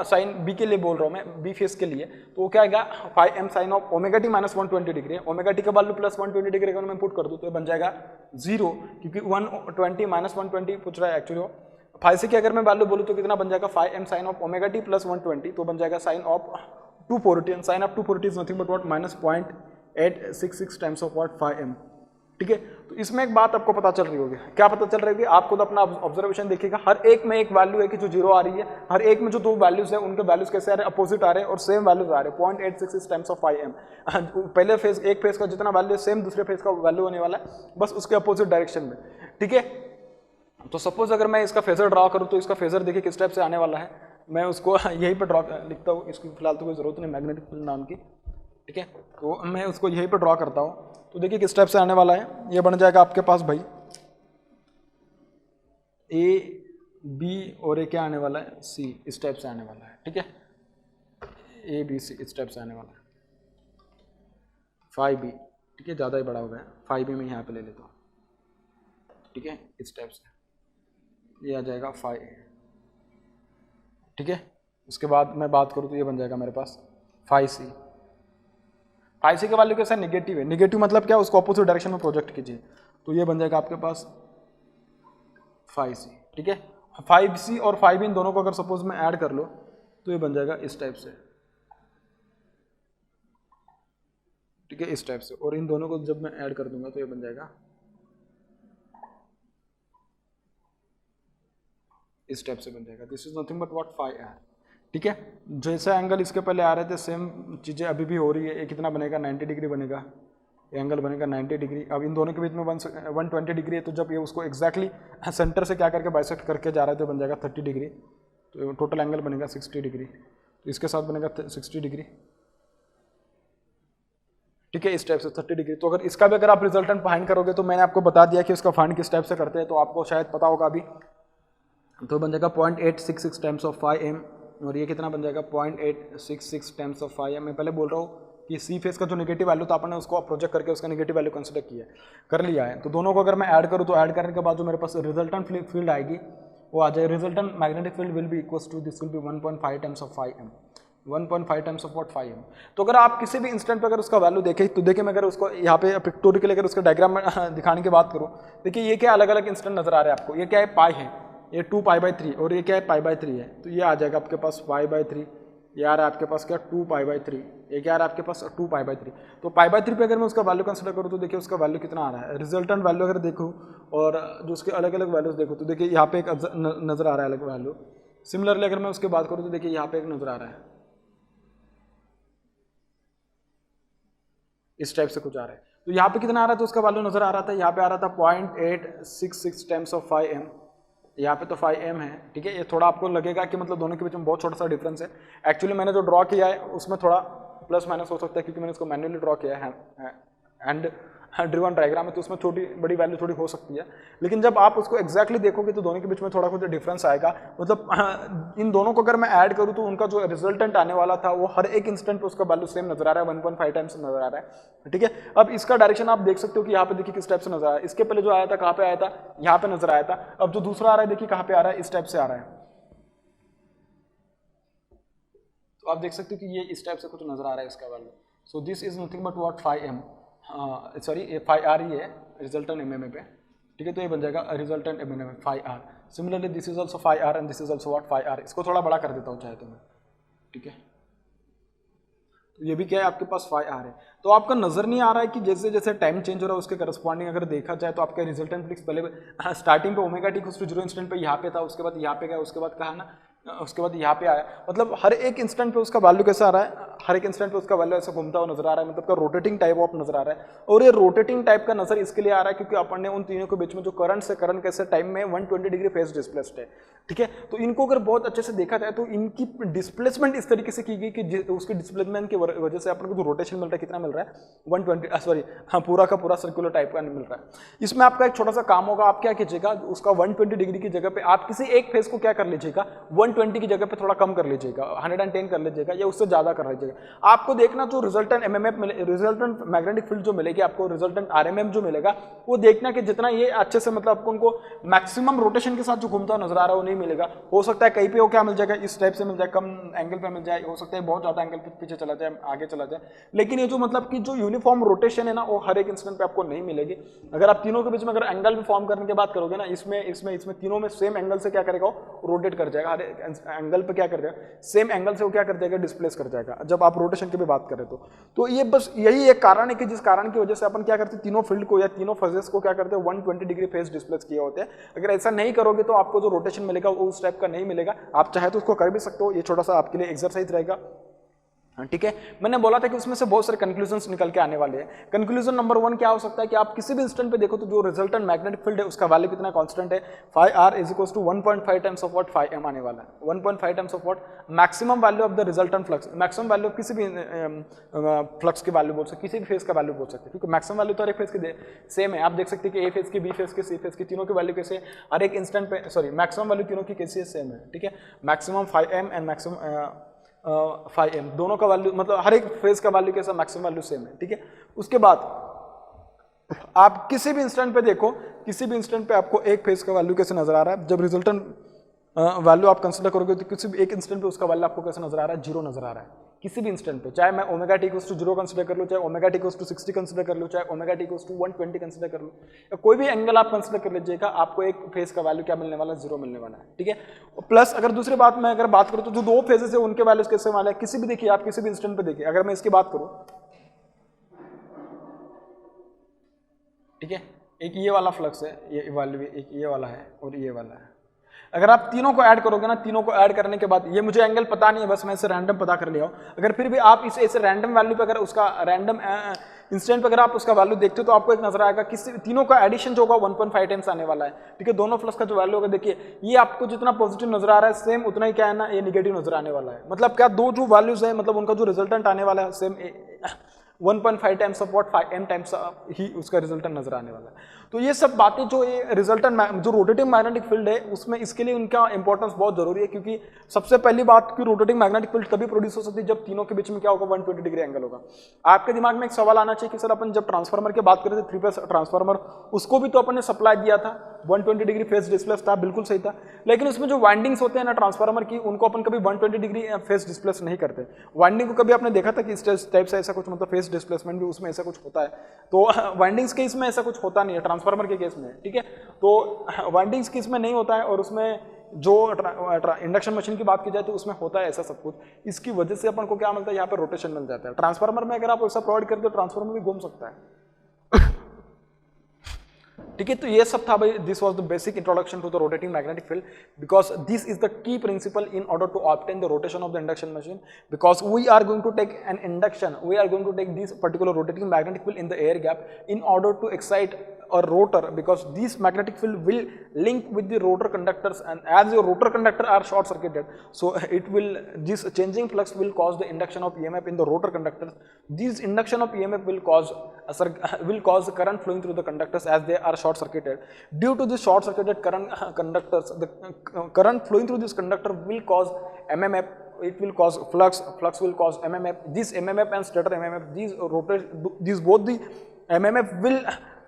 साइन बी के लिए बोल रहा हूँ मैं, बी फेस के लिए, तो वो क्या आएगा 5m sine of omega T minus 120 degree है, ओमेगा टी का वैल्यू प्लस 120 डिग्री अगर मैं पुट कर दूँ तो ये बन जाएगा 0, क्योंकि 120 माइनस 120 पूछ रहा है एक्चुअली। फाइव सी की अगर मैं वैल्यू बोलूँ तो कितना बन जाएगा 5m sine of omega T plus 120, तो बन जाएगा sine of 240, sine of 240 is nothing but what minus 0.866 times of what 5m, ठीक है। तो इसमें एक बात आपको पता चल रही होगी, क्या पता चल रही होगी, आप खुद अपना ऑब्जर्वेशन देखिएगा, हर एक में एक वैल्यू है कि जो 0 आ रही है, हर एक में जो दो वैल्यूज है उनके वैल्यूज कैसे आ रहे हैं, अपोजिट आ रहे हैं और सेम वैल्यूज आ रहे हैं 0.866 टाइम्स ऑफ 5m। पहले फेज एक फेज का जितना वैल्यू है सेम दूसरे फेज का वैल्यू होने वाला है, बस उसके अपोजिट डायरेक्शन में, ठीक है। तो सपोज अगर मैं इसका फेजर ड्रॉ करूँ तो इसका फेजर देखिए किस टाइप से आने वाला है, मैं उसको यहीं पर ड्रॉ लिखता हूँ, इसकी फिलहाल तो कोई जरूरत नहीं मैग्नेटिक फील्ड नाम की, ठीक है। तो मैं उसको यहीं पर ड्रॉ करता हूँ, तो देखिए किस टाइप से आने वाला है, ये बन जाएगा आपके पास भाई ए बी और ये क्या आने वाला है सी, इस टाइप से आने वाला है, ठीक है। ए बी सी इस टाइप से आने वाला है, 5b, ठीक है, ज़्यादा ही बड़ा हो गया, 5b मैं यहाँ पे ले लेता हूँ, ठीक है, इस टाइप से ये आ जाएगा 5a, ठीक है। उसके बाद मैं बात करूँ तो ये बन जाएगा मेरे पास 5c, 5c का वैल्यू कैसा नेगेटिव है, नेगेटिव मतलब क्या, उसको ऑपोजिट डायरेक्शन में प्रोजेक्ट कीजिए, तो ये बन जाएगा आपके पास 5c, ठीक है। 5c और 5b इन दोनों को अगर सपोज मैं ऐड कर लो तो ये बन जाएगा इस टाइप से, ठीक है, इस टाइप से, और इन दोनों को जब मैं ऐड कर दूंगा तो ये बन जाएगा इस टाइप से बन जाएगा, this is nothing but what 5r, ठीक है। जैसा एंगल इसके पहले आ रहे थे सेम चीज़ें अभी भी हो रही है, ये कितना बनेगा 90 डिग्री बनेगा, एंगल बनेगा 90 डिग्री। अब इन दोनों के बीच में 120 डिग्री है, तो जब ये उसको एक्जैक्टली सेंटर से क्या करके बाइसेक्ट करके जा रहा है तो बन जाएगा 30 डिग्री, तो टोटल एंगल बनेगा 60 डिग्री, तो इसके साथ बनेगा 60 डिग्री, ठीक है, इस टाइप से 30 डिग्री। तो अगर इसका भी अगर आप रिजल्टेंट फाइंड करोगे तो मैंने आपको बता दिया कि उसका फाइंड किस टाइप से करते हैं, तो आपको शायद पता होगा अभी, तो बन जाएगा 0.866 टाइम्स ऑफ 5m, और ये कितना बन जाएगा 0.866 टाइम्स ऑफ 5m। मैं पहले बोल रहा हूँ कि सी फेस का जो नेगेटिव वैल्यू था आपने उसको प्रोजेक्ट करके उसका नेगेटिव वैल्यू कंसिडर किया कर लिया है, तो दोनों को अगर मैं ऐड करूँ तो ऐड करने के बाद जो मेरे पास रिजल्टेंट फील्ड आएगी वो आ जाए, resultant magnetic field will be equals to this will be 1.5 times of 5m, 1.5 times of what 5m। तो अगर आप किसी भी इंस्टेंट पे अगर उसका वैल्यू देखें तो देखिए, मैं अगर उसको यहाँ पे पिक्टोरिकली अगर उसका डायग्राम में दिखाने की बात करूँ, देखिए ये क्या अलग अलग इंस्टेंट नजर आ रहे हैं आपको, ये क्या है पाई है, ये 2π/3 और ये क्या है π/3 है, तो ये आ जाएगा आपके पास π/3, ये आ रहा है आपके पास क्या 2π/3, ये क्या आ रहा है आपके पास 2π/3। तो π/3 पे अगर मैं उसका वैल्यू कंसिडर करूँ तो देखिए उसका वैल्यू कितना आ रहा है, रिजल्टेंट वैल्यू अगर देखूँ और जो उसके अलग अलग वैल्यूज देखो तो देखिए यहाँ पे एक नजर आ रहा है अलग वैल्यू। सिमिलरली अगर मैं उसकी बात करूँ तो देखिए यहाँ पे एक नजर आ रहा है, इस टाइप से कुछ आ रहा है। तो यहाँ पे कितना आ रहा था, उसका वैल्यू नजर आ रहा था, यहाँ पे आ रहा था 0.866 टाइम्स ऑफ 5m, यहाँ पे तो 5m है, ठीक है। ये थोड़ा आपको लगेगा कि मतलब दोनों के बीच में बहुत छोटा सा डिफरेंस है, एक्चुअली मैंने जो ड्रॉ किया है उसमें थोड़ा प्लस माइनस हो सकता है क्योंकि मैंने उसको मैन्युअली ड्रॉ किया है एंड ड्रिवन डायग्राम है, तो उसमें छोटी बड़ी वैल्यू थोड़ी हो सकती है, लेकिन जब आप उसको एक्जैक्टली देखोगे तो दोनों के बीच में थोड़ा कुछ डिफरेंस आएगा। मतलब इन दोनों को अगर मैं ऐड करूँ तो उनका जो रिजल्टेंट आने वाला था वो हर एक इंस्टेंट पे उसका वैल्यू सेम नजर आ रहा है, 1.5 टाइम्स नजर आ रहा है, ठीक है। अब इसका डायरेक्शन आप देख सकते हो कि यहाँ पे देखिए किस टाइप से नजर आ रहा है, इसके पहले जो आया था कहाँ पे आया था, यहाँ पे नजर आया था, अब जो दूसरा आ रहा है देखिए कहाँ पे आ रहा है, इस टाइप से आ रहा है, तो आप देख सकते हो कि ये इस टाइप से कुछ नजर आ रहा है इसका value. So this is nothing but what 5m, sorry ये 5r ही है रिजल्टेंट mm पे, ठीक है। तो ये बन जाएगा resultant mm 5r। Similarly this is also 5r and this is also what 5r, इसको थोड़ा बड़ा कर देता हूँ चाहे तो मैं, ठीक है। तो ये भी क्या है आपके पास 5r है। तो आपका नजर नहीं आ रहा है कि जैसे जैसे टाइम चेंज हो रहा है उसके करस्पॉन्डिंग अगर देखा जाए तो आपका रिजल्टेंट फ्लिक्स पहले स्टार्टिंग पे ओमेगा टी कुछ 0 इंस्टेंट पे यहाँ पे था, उसके बाद यहाँ पे गया, उसके बाद कहा ना, उसके बाद यहाँ पे आया, मतलब हर एक इंस्टेंट पे उसका वैल्यू कैसा आ रहा है, हर एक इंस्टेंट पे उसका वैल्यू ऐसा घूमता हुआ नजर आ रहा है, मतलब का रोटेटिंग टाइप ऑफ नजर आ रहा है। और ये रोटेटिंग टाइप का नजर इसके लिए आ रहा है क्योंकि अपन ने उन तीनों के बीच में जो करंट से करंट कैसे टाइम में 120 डिग्री फेज डिस्प्लेस्ड है, ठीक है। तो इनको अगर बहुत अच्छे से देखा जाए तो इनकी डिस्प्लेसमेंट इस तरीके से की गई कि उसके डिस्प्लेसमेंट की वजह से अपन को जो रोटेशन मिल रहा है कितना मिल रहा है 120, सॉरी हाँ पूरा का पूरा सर्कुलर टाइप का मिल रहा है। इसमें आपका एक छोटा सा काम होगा, आप क्या कीजिएगा उसका 120 डिग्री की जगह पे आप किसी एक फेज को क्या कर लीजिएगा 120 की जगह पे थोड़ा कम कर लीजिएगा, 110 कर लीजिएगा या उससे ज़्यादा कर लीजिएगा। आपको देखना जो resultant MMF resultant magnetic field जो मिलेगी आपको, रिजल्टेंट आरएमएम जो मिलेगा, वो देखना कि जितना ये अच्छे से मतलब आपको उनको मैक्सिमम रोटेशन के साथ जो घूमता हुआ नजर आ रहा है वो नहीं मिलेगा। हो सकता है कहीं पे वो क्या मिल जाएगा, इस टाइप से मिल जाए, कम एंगल पे मिल जाए, हो सकता है बहुत ज़्यादा एंगल पे पीछे चला जाए, आगे चला जाए, लेकिन ये जो मतलब कि जो यूनिफॉर्म रोटेशन है ना वो हर एक इंस्टेंट पे आपको नहीं मिलेगी। अगर आप तीनों के बीच में अगर एंगल भी फॉर्म करने की बात करोगे ना, इसमें तीनों में सेम एंगल से क्या करेगा, रोटेट कर जाएगा, हर एंगल पे क्या कर जाएगा, सेम एंगल से वो क्या कर जाएगा, डिस्प्लेस कर जाएगा, जब आप रोटेशन की भी बात करें तो ये बस यही एक कारण है कि जिस कारण की वजह से अपन क्या करते हैं, तीनों फील्ड को या तीनों फेजेस को क्या करते हैं, 120 डिग्री फेज डिस्प्लेस किए होते हैं। अगर ऐसा नहीं करोगे तो आपको जो रोटेशन मिलेगा वो उस टाइप का नहीं मिलेगा। आप चाहे तो उसको कर भी सकते हो, ये छोटा सा आपके लिए एक्सरसाइज रहेगा, ठीक है। मैंने बोला था कि उसमें से बहुत सारे कंक्लूजन्स निकल के आने वाले हैं। कंक्लूजन नंबर 1 क्या हो सकता है कि आप किसी भी इंस्टेंट पे देखो तो जो रिजल्टेंट मैग्नेटिक फील्ड है उसका वैल्यू कितना कांस्टेंट है, φr = 1.5 times of what φm आने वाला है, 1.5 times of what maximum value of the resultant flux. Maximum value of किसी भी फ्लक्स की वैल्यू बोल सकते, किसी भी फेज का वैल्यू बोल सकते, क्योंकि मैक्सिमम वैल्यू तो हर एक फेज की सेम है। आप देख सकते हैं कि ए फेज की, बी फेज की, सी फेज की, तीनों की वैल्यू कैसे हर एक इंस्टेंट पे, सॉरी मैक्सिमम वैल्यू तीनों की कैसी है, सेम है, ठीक है। Maximum φm and maximum φm दोनों का वैल्यू मतलब हर एक फेज का वैल्यू कैसा, मैक्सिमम वैल्यू सेम है, ठीक है। उसके बाद आप किसी भी इंस्टेंट पे देखो, किसी भी इंस्टेंट पे आपको एक फेज का वैल्यू कैसे नजर आ रहा है। जब रिजल्टेंट वैल्यू आप कंसीडर करोगे तो किसी भी एक इंस्टेंट पे उसका वैल्यू आपको कैसे नजर आ रहा है, 0 नजर आ रहा है किसी भी इंस्टेंट पे। चाहे मैं ओमेगा टी = 0 कंसीडर कर लूँ, चाहे ओमेगा टी = 60 कंसीडर कर लूँ, चाहे ओमेगा टी = 120 कंसीडर कर लूँ, या कोई भी एंगल आप कंसीडर कर लीजिएगा, आपको एक फेज का वैल्यू क्या मिलने वाला है, 0 मिलने वाला है, ठीक है। प्लस अगर दूसरी बात मैं अगर बात करूँ तो जो दो फेजेस है उनके वैल्यूज कैसे वाले हैं, किसी भी देखिए आप किसी भी इंस्टेंट पे देखिए, अगर मैं इसकी बात करूँ, ठीक है, एक ये वाला फ्लक्स है, ये वैल्यू एक ये वाला है और ये वाला है। अगर आप तीनों को ऐड करोगे ना, तीनों को ऐड करने के बाद, ये मुझे एंगल पता नहीं है, बस मैं इसे रैंडम पता कर लिया हूं, अगर फिर भी आप इसे रैंडम वैल्यू पे अगर उसका रैंडम इंस्टेंट पे अगर आप उसका वैल्यू देखते हो तो आपको एक नजर आएगा कि तीनों का एडिशन जो होगा 1.5 टाइम्स आने वाला है, ठीक है। दोनों फ्लक्स का जो वैल्यू होगा, देखिए ये आपको जितना पॉजिटिव नजर आ रहा है सेम उतना ही क्या है ना, ये निगेटिव नजर आने वाला है। मतलब क्या दो जो वैल्यूज है, मतलब उनका जो रिजल्टेंट आने वाला है same 1.5 times of what φm times ही उसका रिजल्टेंट नजर आने वाला है। तो ये सब बातें जो ये रिजल्टेंट जो रोटेटिंग मैग्नेटिक फील्ड है उसमें, इसके लिए उनका इंपॉर्टेंस बहुत जरूरी है, क्योंकि सबसे पहली बात कि रोटेटिंग मैग्नेटिक फील्ड तभी प्रोड्यूस हो सकती है जब तीनों के बीच में क्या होगा, 120 डिग्री एंगल होगा। आपके दिमाग में एक सवाल आना चाहिए कि सर अपन जब ट्रांसफार्मर की बात करें थे, 3 फेज ट्रांसफार्मर, उसको भी तो अपन ने सप्लाई दिया था, 120 डिग्री फेज डिस्प्लेस था, बिल्कुल सही था, लेकिन उसमें जो वाइंडिंग्स होते हैं ना ट्रांसफार्मर की, उनको अपन कभी 120 डिग्री फेज डिस्प्लेस नहीं करते। वाइंडिंग को कभी आपने देखा था कि इस टाइप से ऐसा कुछ मतलब फेज डिस्प्लेसमेंट भी उसमें ऐसा कुछ होता है, तो वाइंडिंग्स केस में ऐसा कुछ होता नहीं है, ट्रांसफार्मर के केस में, ठीक है। तो वाइंडिंग्स केस में नहीं होता है, और उसमें जो इंडक्शन मशीन की बात की जाए तो उसमें होता है ऐसा सब कुछ। इसकी वजह से अपन को क्या मिलता है, यहाँ पे रोटेशन मिल जाता है। ट्रांसफार्मर में अगर आप ऐसा प्रोवाइड करते हो, ट्रांसफार्मर भी घूम सकता है, ठीक है। तो ये सब था भाई, this was the basic introduction to the rotating magnetic field, because this is the key principle in order to obtain the rotation of the induction machine, because we are going to take an induction, we are going to take this particular rotating magnetic field in the air gap in order to excite a rotor, because this magnetic field will link with the rotor conductors, and as your rotor conductor are short circuited, so this changing flux will cause the induction of EMF in the rotor conductors. This induction of EMF will cause current flowing through the conductors as they are short circuited. Due to this short circuited conductors, the current flowing through this conductor will cause MMF, it will cause flux will cause MMF. This MMF and stator MMF, these both the MMF will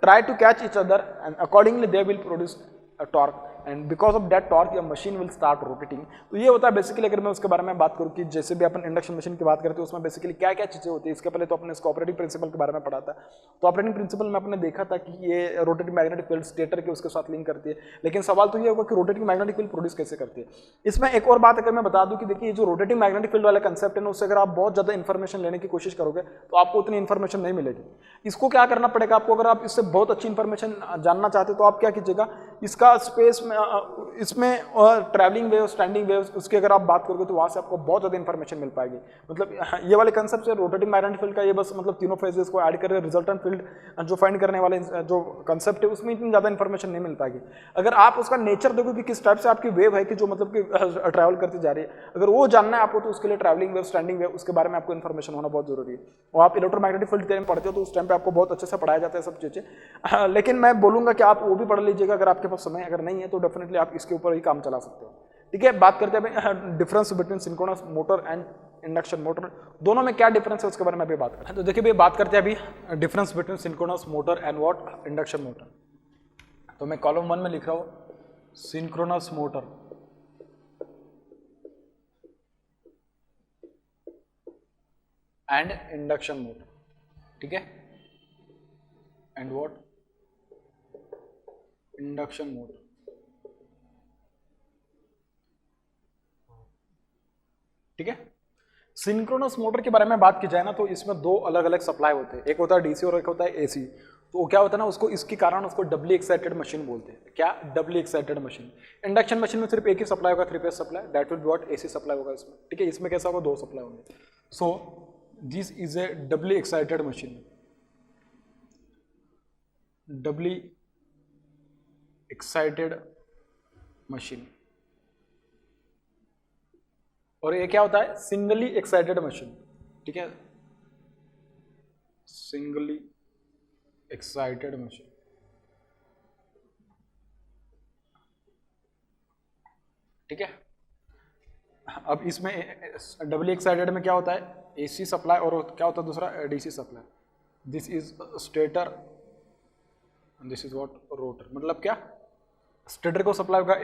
try to catch each other, and accordingly they will produce a torque, and because of that torque your machine will start rotating. तो ये होता है basically, अगर मैं उसके बारे में बात करूँ कि जैसे भी अपन इंडक्शन मशीन की बात करते हैं उसमें बेसिकली क्या क्या चीज़ें होती है। इसके पहले तो अपने इसको ऑपरेटिंग प्रिंसिपल के बारे में पढ़ा था, तो ऑपरेटिंग प्रिंसिपल में अपने देखा था कि ये रोटेटिंग मैग्नेटिक फील्ड स्टेटर के उसके साथ लिंक करती है, लेकिन सवाल तो ये होगा कि रोटेटिंग मैग्नेटिक फील्ड प्रोड्यूस कैसे करती है। इसमें एक और बात अगर मैं बता दूं कि देखिए जो रोटेटिंग मैग्नेटिक फील्ड वाला कंसेप्ट है ना, उससे अगर आप बहुत ज़्यादा इन्फॉर्मेशन लेने की कोशिश करोगे तो आपको उतनी इन्फॉर्मेशन नहीं मिलेगी। इसको क्या करना पड़ेगा आपको, अगर आप इससे बहुत अच्छी इन्फॉर्मेशन जानना चाहते हो तो आप क्या कीजिएगा, इसका स्पेस में इसमें ट्रैवलिंग वेव, स्टैंडिंग वेव्स, उसकी अगर आप बात करोगे तो वहाँ से आपको बहुत ज़्यादा इन्फॉर्मेशन मिल पाएगी। मतलब ये वाले कंसेप्ट से रोटेटिंग मैग्नेटिक फील्ड का ये बस मतलब तीनों फेजेस को ऐड करके रिजल्टेंट फील्ड जो फाइंड करने वाले जो कंसेप्ट है उसमें इतनी ज़्यादा इन्फॉर्मेशन नहीं मिल पाएगी। अगर आप उसका नेचर देखो कि किस टाइप से आपकी वेव है कि जो मतलब कि ट्रैवल करती जा रही है, अगर वो जानना है आपको तो उसके लिए ट्रैवलिंग वेव, स्टैंडिंग वेव, उसके बारे में आपको इन्फॉर्मेशन होना बहुत जरूरी है। और आप इलेक्ट्रोमैग्नेटिक फील्ड टाइम पढ़ते हो तो उस टाइम पे आपको बहुत अच्छे से पढ़ाया जाता है सब चीज़ें, लेकिन मैं बोलूँगा कि आप वो भी पढ़ लीजिएगा अगर आपके पास समय, अगर नहीं है तो डेफिनेटली आप इसके ऊपर ही काम चला सकते हो, ठीक है, बात करते हैं difference between synchronous motor and induction motor, दोनों में क्या डिफरेंस है उसके बारे में अभी बात करते हैं। तो देखिए भाई बात करते हैं अभी difference between synchronous motor and what induction motor. तो मैं कॉलम 1 में लिख रहा हूं synchronous motor and induction motor, ठीक है, एंड व्हाट इंडक्शन मोटर। ठीक है, सिंक्रोनस मोटर के बारे में बात की जाए ना तो इसमें दो अलग अलग सप्लाई होते हैं, एक होता है डीसी और एक होता है एसी। तो क्या होता है ना, उसको इसके कारण उसको डबली एक्साइटेड मशीन बोलते हैं। क्या? डबली एक्साइटेड मशीन। इंडक्शन मशीन में सिर्फ एक ही सप्लाई होगा, 3 phase supply, that will be what AC supply होगा इसमें। ठीक है, इसमें कैसा होगा, 2 सप्लाई होंगे। So this is a doubly excited machine, doubly excited machine. और ये क्या होता है, सिंगली एक्साइटेड मशीन। ठीक है, सिंगली एक्साइटेड मशीन। ठीक है, अब इसमें डबली एक्साइटेड में क्या होता है, एसी सप्लाई और क्या होता है दूसरा, DC supply. This is stator, this is what rotor. मतलब क्या, स्टेटर को सप्लाई होगा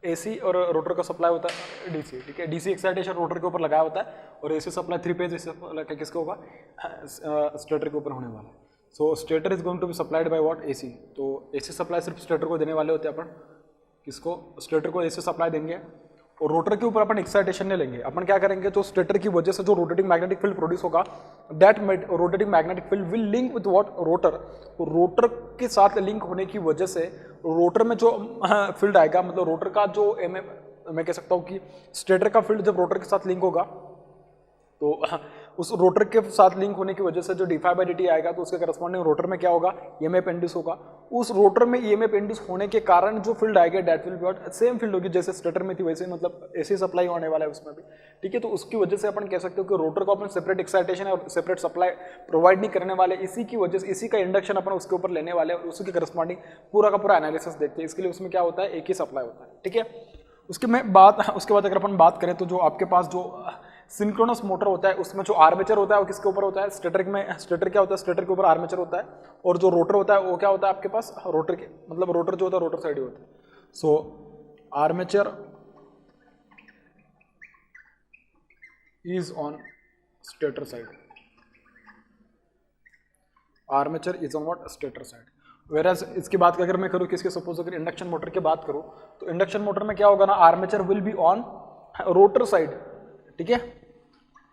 एसी और रोटर का सप्लाई होता है डीसी। ठीक है, डीसी एक्साइटेशन रोटर के ऊपर लगाया होता है और एसी सप्लाई 3 फेज सप्लाई किसका होगा, स्टेटर के ऊपर होने वाला है। So stator is going to be supplied by what, AC. तो एसी सप्लाई सिर्फ स्टेटर को देने वाले होते हैं अपन, किसको, स्टेटर को एसी सप्लाई देंगे और रोटर के ऊपर अपन एक्साइटेशन नहीं लेंगे। अपन क्या करेंगे, जो स्टेटर की वजह से जो रोटेटिंग मैग्नेटिक फील्ड प्रोड्यूस होगा, that rotating magnetic field will link with what, rotor. Rotor के साथ लिंक होने की वजह से रोटर में जो फील्ड आएगा, मतलब रोटर का जो मैं कह सकता हूँ कि स्टेटर का फील्ड जब रोटर के साथ लिंक होगा तो उस रोटर के साथ लिंक होने की वजह से जो d∅dt आएगा तो उसके करस्पॉन्डिंग रोटर में क्या होगा, ईएमएफ इंड्यूस होगा। उस रोटर में ईएमएफ इंड्यूस होने के कारण जो फील्ड आएगा that will be what, same field होगी जैसे स्टेटर में थी वैसे, मतलब एसी सप्लाई होने वाला है उसमें भी। ठीक है, तो उसकी वजह से अपन कह सकते हो कि रोटर को अपन सेपरेट एक्साइटेशन और सेपरेट सप्लाई प्रोवाइड नहीं करने वाले, इसी की वजह से इसी का इंडक्शन अपन उसके ऊपर लेने वाले और उसी के करस्पॉन्डिंग पूरा का पूरा एनालिसिस देखते हैं। इसके लिए उसमें क्या होता है, एक ही सप्लाई होता है। ठीक है, उसके बाद अगर अपन बात करें तो जो आपके पास जो सिंक्रोनस मोटर होता है उसमें जो आर्मेचर होता है वो किसके ऊपर होता है, स्टेटर में। स्टेटर क्या होता है, स्टेटर के ऊपर आर्मेचर होता है और जो रोटर होता है वो क्या होता है आपके पास, रोटर के, मतलब रोटर जो होता है रोटर साइड ही होता है। So armature is on stator side, armature is on what, stator side. Whereas इसकी बात अगर मैं करूँ किसके, सपोज अगर इंडक्शन मोटर की बात करूँ तो इंडक्शन मोटर में क्या होगा ना, armature will be on rotor side. ठीक है,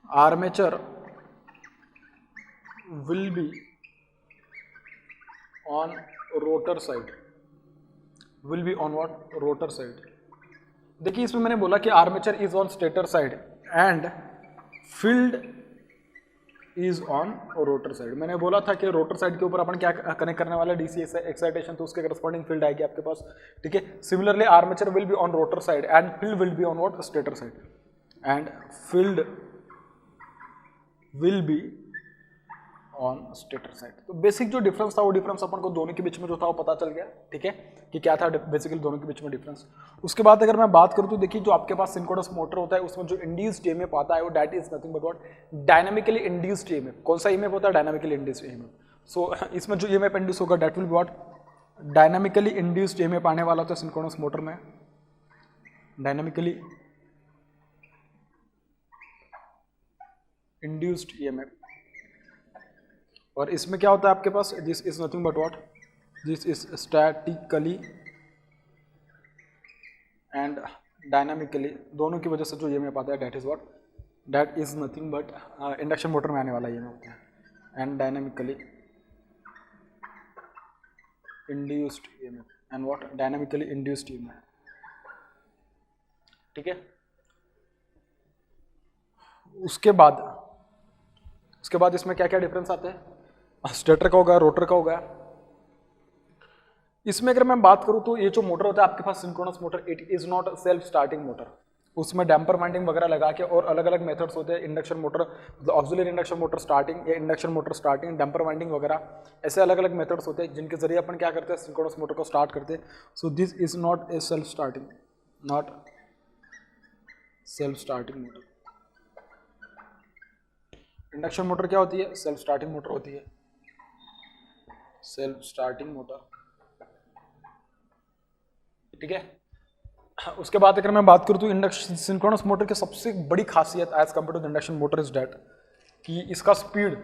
armature will be on rotor side, will be on what, rotor side. देखिए इसमें मैंने बोला कि armature is on stator side and field is on rotor side. मैंने बोला था कि रोटर साइड के ऊपर अपन क्या कनेक्ट करने वाला है, डीसी एक्साइटेशन, तो उसके करस्पॉन्डिंग फील्ड आएगी आपके पास। ठीक है, similarly armature will be on rotor side and field will be on what, stator side, and field will be on stator side. तो बेसिक जो डिफरेंस था वो डिफरेंस अपन को दोनों के बीच में जो था वो पता चल गया। ठीक है, कि क्या था बेसिकली दोनों के बीच में डिफरेंस। उसके बाद अगर मैं बात करूं तो देखिए जो आपके पास सिंक्रोनस मोटर होता है उसमें जो इंड्यूस्ड ईएमएफ आता है वो that is nothing but what, dynamically induced EMF. कौन सा ईएमएफ होता है, डायनामिकली इंड्यूस्ड ईएमएफ। सो इसमें जो ईएमएफ इंड्यूस होगा that will be what, dynamically induced EMF आने वाला होता है सिंक्रोनस मोटर में, डायनामिकली इंड्यूस्ड ईएमएफ। और इसमें क्या होता है आपके पास, this is nothing but what, this is statically and dynamically, दोनों की वजह से जो ईएमएफ आता है that is what, that is nothing but induction motor में आने वाला ईएमएफ होता है, and dynamically induced EMF and what, dynamically induced EMF. ठीक है, उसके बाद इसमें क्या क्या डिफरेंस आते हैं, स्टेटर का होगा, रोटर का होगा। इसमें अगर मैं बात करूं तो ये जो मोटर होता है आपके पास synchronous motor, it is not self starting motor. उसमें डैम्पर वाइंडिंग वगैरह लगा के और अलग अलग मेथड्स होते हैं, इंडक्शन मोटर मतलब ऑक्सिलरी इंडक्शन मोटर स्टार्टिंग या induction motor starting, damper winding वगैरह, ऐसे अलग अलग मेथड्स होते हैं जिनके जरिए अपन क्या करते हैं, सिंक्रोनस मोटर को स्टार्ट करते हैं। सो this is not a self starting, not self starting motor. Induction motor क्या होती है? सेल्फ स्टार्टिंग मोटर होती है, सेल्फ स्टार्टिंग मोटर, ठीक है। उसके बाद अगर मैं बात करूँ तो इंडक्शन सिंक्रोनस मोटर की सबसे बड़ी खासियत as compare to induction motor is that कि इसका स्पीड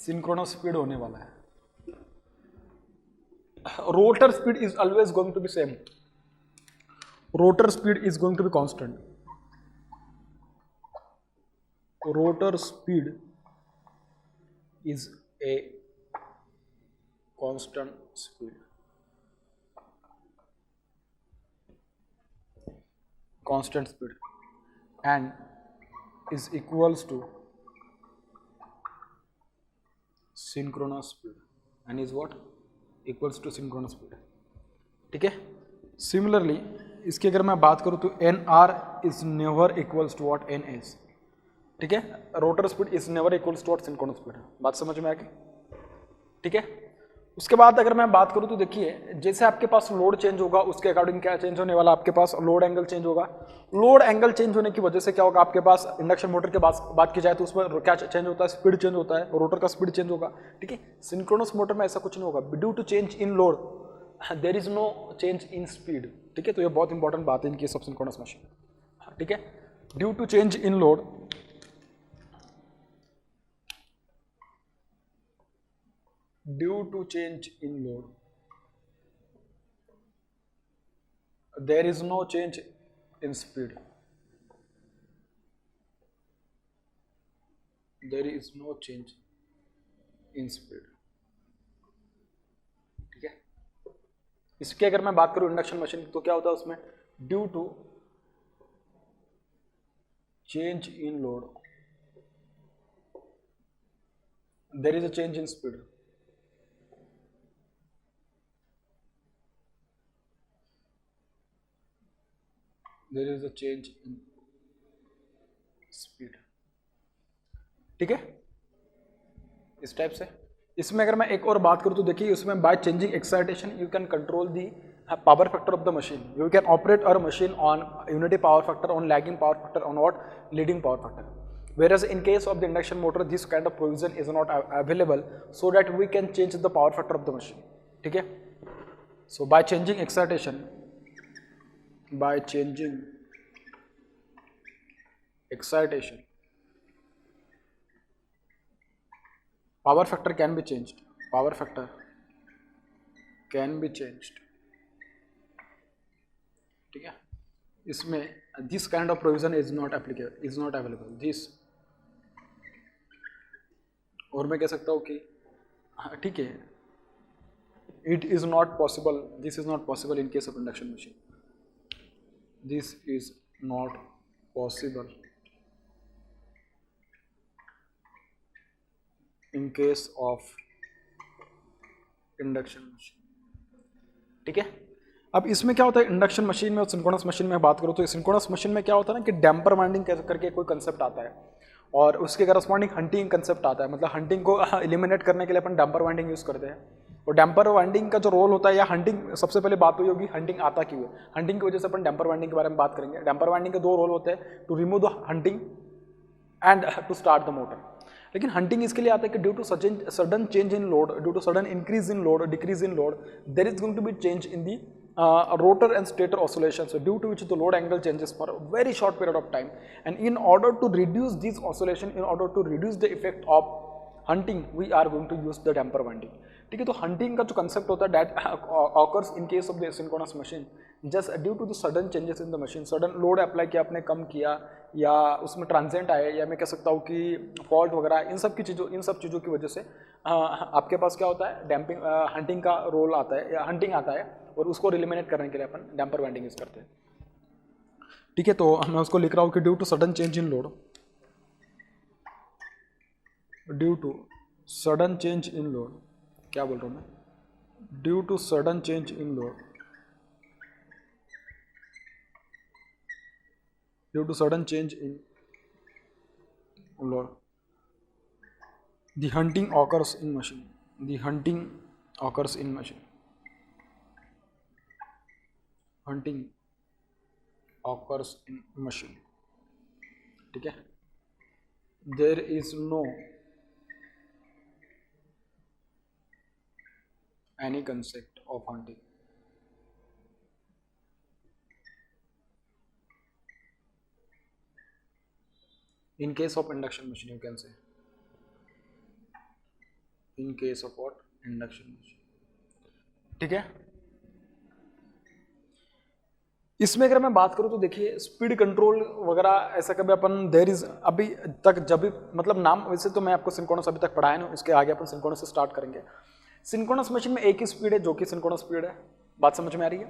सिंक्रोनस स्पीड होने वाला है। Rotor speed is always going to be same, rotor speed is going to be constant, rotor speed is a constant speed, constant speed and is equals to synchronous speed and is what equals to synchronous speed, ठीक है। Similarly इसकी अगर मैं बात करूँ तो N R is never equals to what N S, ठीक है। Rotor speed is never equals to what synchronous speed, बात समझ में आ गई, ठीक है। उसके बाद अगर मैं बात करूं तो देखिए जैसे आपके पास लोड चेंज होगा उसके अकॉर्डिंग क्या चेंज होने वाला, आपके पास लोड एंगल चेंज होगा। लोड एंगल चेंज होने की वजह से क्या होगा, आपके पास इंडक्शन मोटर के बात की जाए तो उसमें क्या चेंज होता है, स्पीड चेंज होता है, रोटर का स्पीड चेंज होगा, ठीक है। सिंक्रोनस मोटर में ऐसा कुछ नहीं होगा, due to change in load there is no change in speed, ठीक है। तो ये बहुत इंपॉर्टेंट बात है in case of synchronous machine, ठीक है। Due to change in load due to change in load there is no change in speed, there is no change in speed, ठीक है। इसकी अगर मैं बात करूं इंडक्शन मशीन तो क्या होता है उसमें, due to change in load there is a change in speed, there is a change in speed, ठीक है। इस टाइप से इसमें अगर मैं एक और बात करूं तो देखिए इसमें by changing excitation you can control the power factor of the machine, you can operate our machine on unity power factor, on lagging power factor, on what leading power factor, whereas in case of the induction motor this kind of provision is not available so that we can change the power factor of the machine, ठीक है। so by changing excitation, by changing excitation power factor can be changed, power factor can be changed, ठीक है। इसमें this kind of provision is not applicable, is not available this, और मैं कह सकता हूँ कि ठीक है it is not possible, this is not possible in case of induction machine, this is not possible in case of induction machine, ठीक है। अब इसमें क्या होता है इंडक्शन मशीन में और सिंक्रोनस मशीन में बात करूँ तो सिंक्रोनस मशीन में क्या होता है ना कि डैम्पर वाइंडिंग करके कोई कंसेप्ट आता है और उसके करस्पॉन्डिंग हंटिंग कंसेप्ट आता है, मतलब हंटिंग को एलिमिनेट करने के लिए अपन डैम्पर वाइंडिंग यूज़ करते हैं। और डैम्पर वाइंडिंग का जो रोल होता है या हंटिंग, सबसे पहले बात हुई होगी हंटिंग आता क्यों है, हंटिंग की वजह से अपन डैम्पर वाइंडिंग के बारे में बात करेंगे। डैम्पर वाइंडिंग के दो रोल होते हैं, to remove the hunting and to start the motor. लेकिन हंटिंग इसके लिए आता है कि due to sudden change in load, due to sudden increase in load, decrease in load, there is going to be change in the rotor and stator oscillations, so due to which the load angle changes for a very short period of time, and in order to reduce these oscillation, in order to reduce the effect of hunting, we are going to use the damper winding, ठीक है। तो hunting का जो concept होता है that occurs in case of the synchronous machine just due to the sudden changes in the machine, sudden load apply किया आपने, कम किया या उसमें ट्रांजिएंट आए या मैं कह सकता हूँ कि फॉल्ट वगैरह, इन सब चीज़ों की वजह से आपके पास क्या होता है डैम्पिंग हंटिंग का रोल आता है या हंटिंग आता है और उसको एलिमिनेट करने के लिए अपन डैम्पर वाइंडिंग यूज करते हैं, ठीक है। तो मैं उसको लिख रहा हूँ कि due to sudden change in load, due to sudden change in load, क्या बोल रहा हूँ मैं, due to sudden change in load, due to sudden change in load, the hunting occurs in machine, the hunting occurs in machine, hunting occurs in machine, ठीक है, there is no any concept of hunting in case of induction machine, you can say in case of what induction machine. ठीक है, इसमें अगर मैं बात करूं तो देखिए स्पीड कंट्रोल वगैरह ऐसा कभी अपन देर इज अभी तक जब भी मतलब नाम वैसे तो मैं आपको सिंक्रोनस अभी तक पढ़ाया ना, उसके आगे अपन सिंक्रोनस से स्टार्ट करेंगे। सिंक्रोनस मशीन में एक ही स्पीड है जो कि सिंक्रोनस स्पीड है, बात समझ में आ रही है।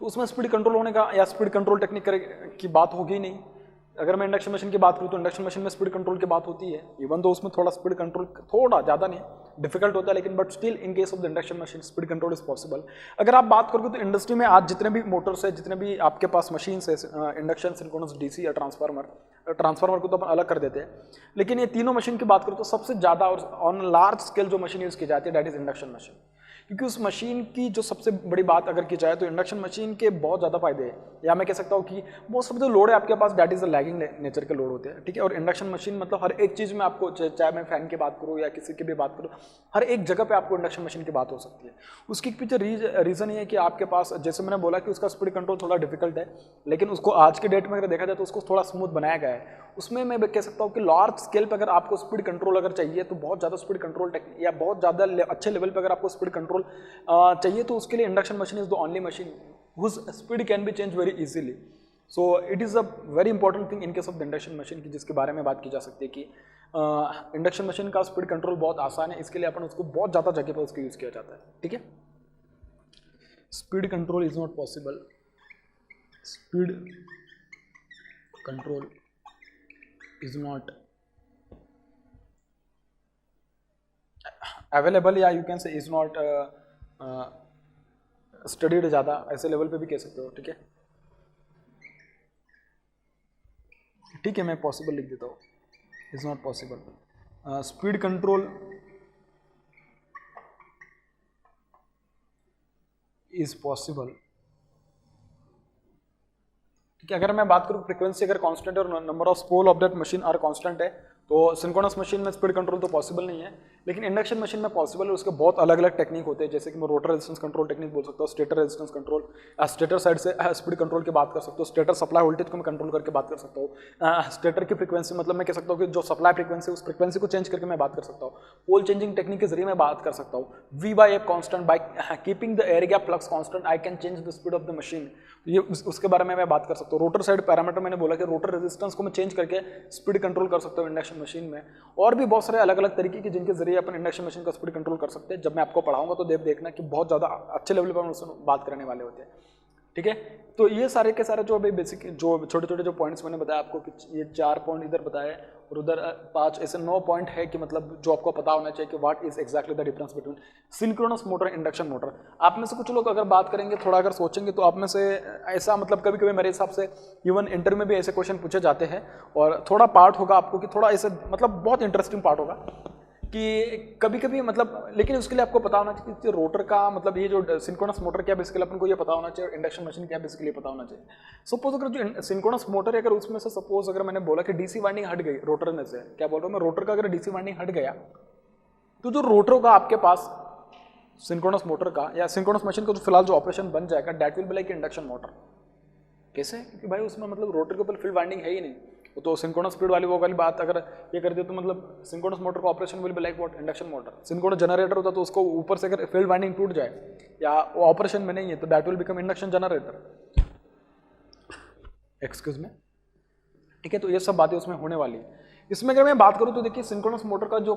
तो उसमें स्पीड कंट्रोल होने का या स्पीड कंट्रोल टेक्निक की बात होगी नहीं। अगर मैं इंडक्शन मशीन की बात करूं तो इंडक्शन मशीन में स्पीड कंट्रोल की बात होती है, इवन तो उसमें थोड़ा स्पीड कंट्रोल थोड़ा ज़्यादा नहीं डिफिकल्ट होता है, लेकिन but still in case of the induction machine speed control is possible. अगर आप बात करोगे तो इंडस्ट्री में आज जितने भी मोटर्स है, जितने भी आपके पास मशीन्स है, इंडक्शन, सिंक्रोनस, डीसी या ट्रांसफार्मर को तो अपन अलग कर देते हैं, लेकिन ये तीनों मशीन की बात करूँ तो सबसे ज़्यादा और ऑन लार्ज स्केल जो मशीन यूज़ की जाती है दैट इज इंडक्शन मशीन। क्योंकि उस मशीन की जो सबसे बड़ी बात अगर की जाए तो इंडक्शन मशीन के बहुत ज़्यादा फायदे हैं, या मैं कह सकता हूँ कि मोस्ट ऑफ जो लोड है आपके पास that is the lagging nature के लोड होते हैं, ठीक है। और इंडक्शन मशीन मतलब हर एक चीज़ में आपको, चाहे मैं फैन की बात करूँ या किसी की भी बात करूँ, हर एक जगह पे आपको इंडक्शन मशीन की बात हो सकती है। उसकी पीछे रीज़न ये है कि आपके पास, जैसे मैंने बोला कि उसका स्पीड कंट्रोल थोड़ा डिफिकल्ट है, लेकिन उसको आज के डेट में अगर देखा जाए तो उसको थोड़ा स्मूथ बनाया गया है। उसमें मैं कह सकता हूँ कि लार्ज स्केल पर अगर आपको स्पीड कंट्रोल अगर चाहिए तो बहुत ज़्यादा स्पीड कंट्रोल टेक्निक या बहुत ज़्यादा अच्छे लेवल पर अगर आपको स्पीड कंट्रोल चाहिए तो उसके लिए induction machine is the only machine whose speed can be change very easily. So it is a very important thing in case of the induction machine की, जिसके बारे में बात की जा सकती है कि इंडक्शन मशीन का स्पीड कंट्रोल बहुत आसान है, इसके लिए अपन उसको बहुत ज़्यादा जगह पर उसको यूज़ किया जाता है, ठीक है। Speed control is not possible, speed control is not available या you can say is not studied ज़्यादा, ऐसे लेवल पे भी कह सकते हो, ठीक है। ठीक है, मैं पॉसिबल लिख देता हूँ, is not possible. Speed control is possible, ठीक है। अगर मैं बात करूँ फ्रीक्वेंसी अगर कांस्टेंट है और number of pole of that machine are constant है तो सिंक्रोनस मशीन में स्पीड कंट्रोल तो पॉसिबल नहीं है, लेकिन इंडक्शन मशीन में पॉसिबल है। उसके बहुत अलग अलग टेक्निक होते हैं, जैसे कि मैं रोटर रेजिस्टेंस कंट्रोल टेक्निक बोल सकता हूँ, stator resistance control, stator side से स्पीड कंट्रोल की बात कर सकता हूँ, स्टेटर सप्लाई वोल्टेज को मैं कंट्रोल करके बात कर सकता हूँ, स्टेटर की फ्रीक्वेंसी मतलब मैं कह सकता हूँ कि जो सप्लाई फ्रीक्वेंसी उस फ्रीक्वेंसी को चेंज करके मैं बात कर सकता हूँ, पोल चेंजिंग टेक्निक के जरिए मैं बात कर सकता हूँ, V by F constant by keeping the air gap flux constant I can change the speed of the machine, ये उसके बारे में मैं बात कर सकता हूँ। रोटर साइड पैरामीटर मैंने बोला कि रोटर रेजिस्टेंस को मैं चेंज करके स्पीड कंट्रोल कर सकता हूँ इंडक्शन मशीन में, और भी बहुत सारे अलग अलग तरीके के जिनके जरिए अपन इंडक्शन मशीन का स्पीड कंट्रोल कर सकते हैं। जब मैं आपको पढ़ाऊंगा तो देखना कि बहुत ज़्यादा अच्छे लेवल पर हम उसमें बात करने वाले होते हैं, ठीक है। तो ये सारे के सारे जो अभी बेसिक जो छोटे छोटे जो पॉइंट्स मैंने बताया आपको कि ये 4 पॉइंट इधर बताए और उधर 5, ऐसे 9 पॉइंट है कि मतलब जो आपको पता होना चाहिए कि what is exactly the difference between synchronous motor induction motor. आप में से कुछ लोग अगर बात करेंगे, थोड़ा अगर सोचेंगे तो आप में से ऐसा मतलब कभी कभी मेरे हिसाब से इवन इंटरव्यू में भी ऐसे क्वेश्चन पूछे जाते हैं, और थोड़ा पार्ट होगा आपको कि थोड़ा ऐसे मतलब बहुत इंटरेस्टिंग पार्ट होगा कि कभी कभी मतलब, लेकिन उसके लिए आपको पता होना चाहिए कि रोटर का मतलब ये जो सिंक्रोनस मोटर क्या बेसिकली अपन को ये पता होना चाहिए, इंडक्शन मशीन क्या बेसिकली पता होना चाहिए। सपोज अगर जो सिंक्रोनस मोटर है अगर उसमें से सपोज अगर मैंने बोला कि डीसी वाइंडिंग हट गई रोटर में से, क्या बोल रहा हूँ मैं, रोटर का अगर डीसी वाइंडिंग हट गया तो जो रोटर होगा आपके पास सिंक्रोनस मोटर का या सिंक्रोनस मशीन का जो फिलहाल जो ऑपरेशन बन जाएगा that will be like induction motor. कैसे? क्योंकि भाई उसमें मतलब रोटर के ऊपर फील्ड वाइंडिंग है ही नहीं, तो सिंक्रोनस स्पीड वाली वो वाली बात अगर ये कर दे तो मतलब सिंक्रोनस मोटर का operation will be like what, induction motor. Synchronous generator होता तो उसको ऊपर से अगर फील्ड वाइंडिंग टूट जाए या वो ऑपरेशन में नहीं है तो that will become induction generator, excuse में, ठीक है। तो ये सब बातें उसमें होने वाली है। इसमें अगर मैं बात करूं तो देखिए सिंक्रोनस मोटर का जो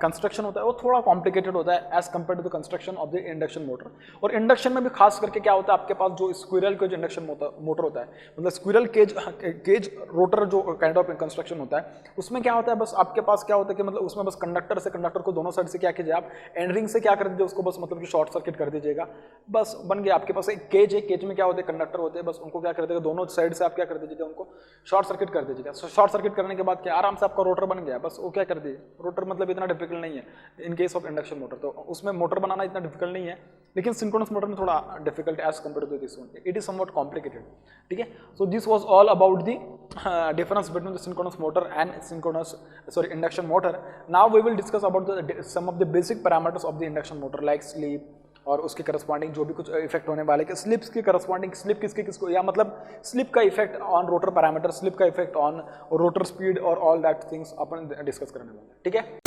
कंस्ट्रक्शन होता है वो थोड़ा कॉम्प्लिकेटेड होता है as compare to the construction of the induction motor. और इंडक्शन में भी खास करके क्या होता है, आपके पास जो स्क्विरल केज इंडक्शन मोटर होता है, मतलब स्क्विरल केज रोटर जो काइंड ऑफ कंस्ट्रक्शन होता है, उसमें क्या होता है, बस आपके पास क्या होता है कि मतलब उसमें बस कंडक्टर से कंडक्टर को दोनों साइड से क्या कीजिए आप, एंड रिंग से क्या कर दीजिए उसको बस मतलब कि शॉर्ट सर्किट कर दीजिएगा, बस बन गया। आपके पास एक केज है, केज में क्या होते हैं, कंडक्टर होते हैं, बस उनको क्या कर देगा, दोनों साइड से आप क्या कर दीजिएगा, उनको शॉर्ट सर्किट कर दीजिएगा। शॉर्ट सर्किट करने के बाद क्या आराम से आपका रोटर बन गया, बस वो क्या कर दिए, रोटर मतलब इतना डिफिकल्ट नहीं है in case of induction motor. तो उसमें मोटर बनाना इतना डिफिकल्ट नहीं है, लेकिन सिंक्रोनस मोटर में थोड़ा difficult as compare to this one, it is somewhat complicated, ठीक है। So this was all about the difference between the synchronous motor and induction motor. Now we will discuss about some of the basic parameters of the induction motor like slip और उसके corresponding जो भी कुछ effect होने वाले, slips के corresponding, slip किसको या मतलब स्लिप का effect on rotor parameter, slip का इफेक्ट ऑन रोटर स्पीड और all that things upon discuss करने वाले, ठीक है।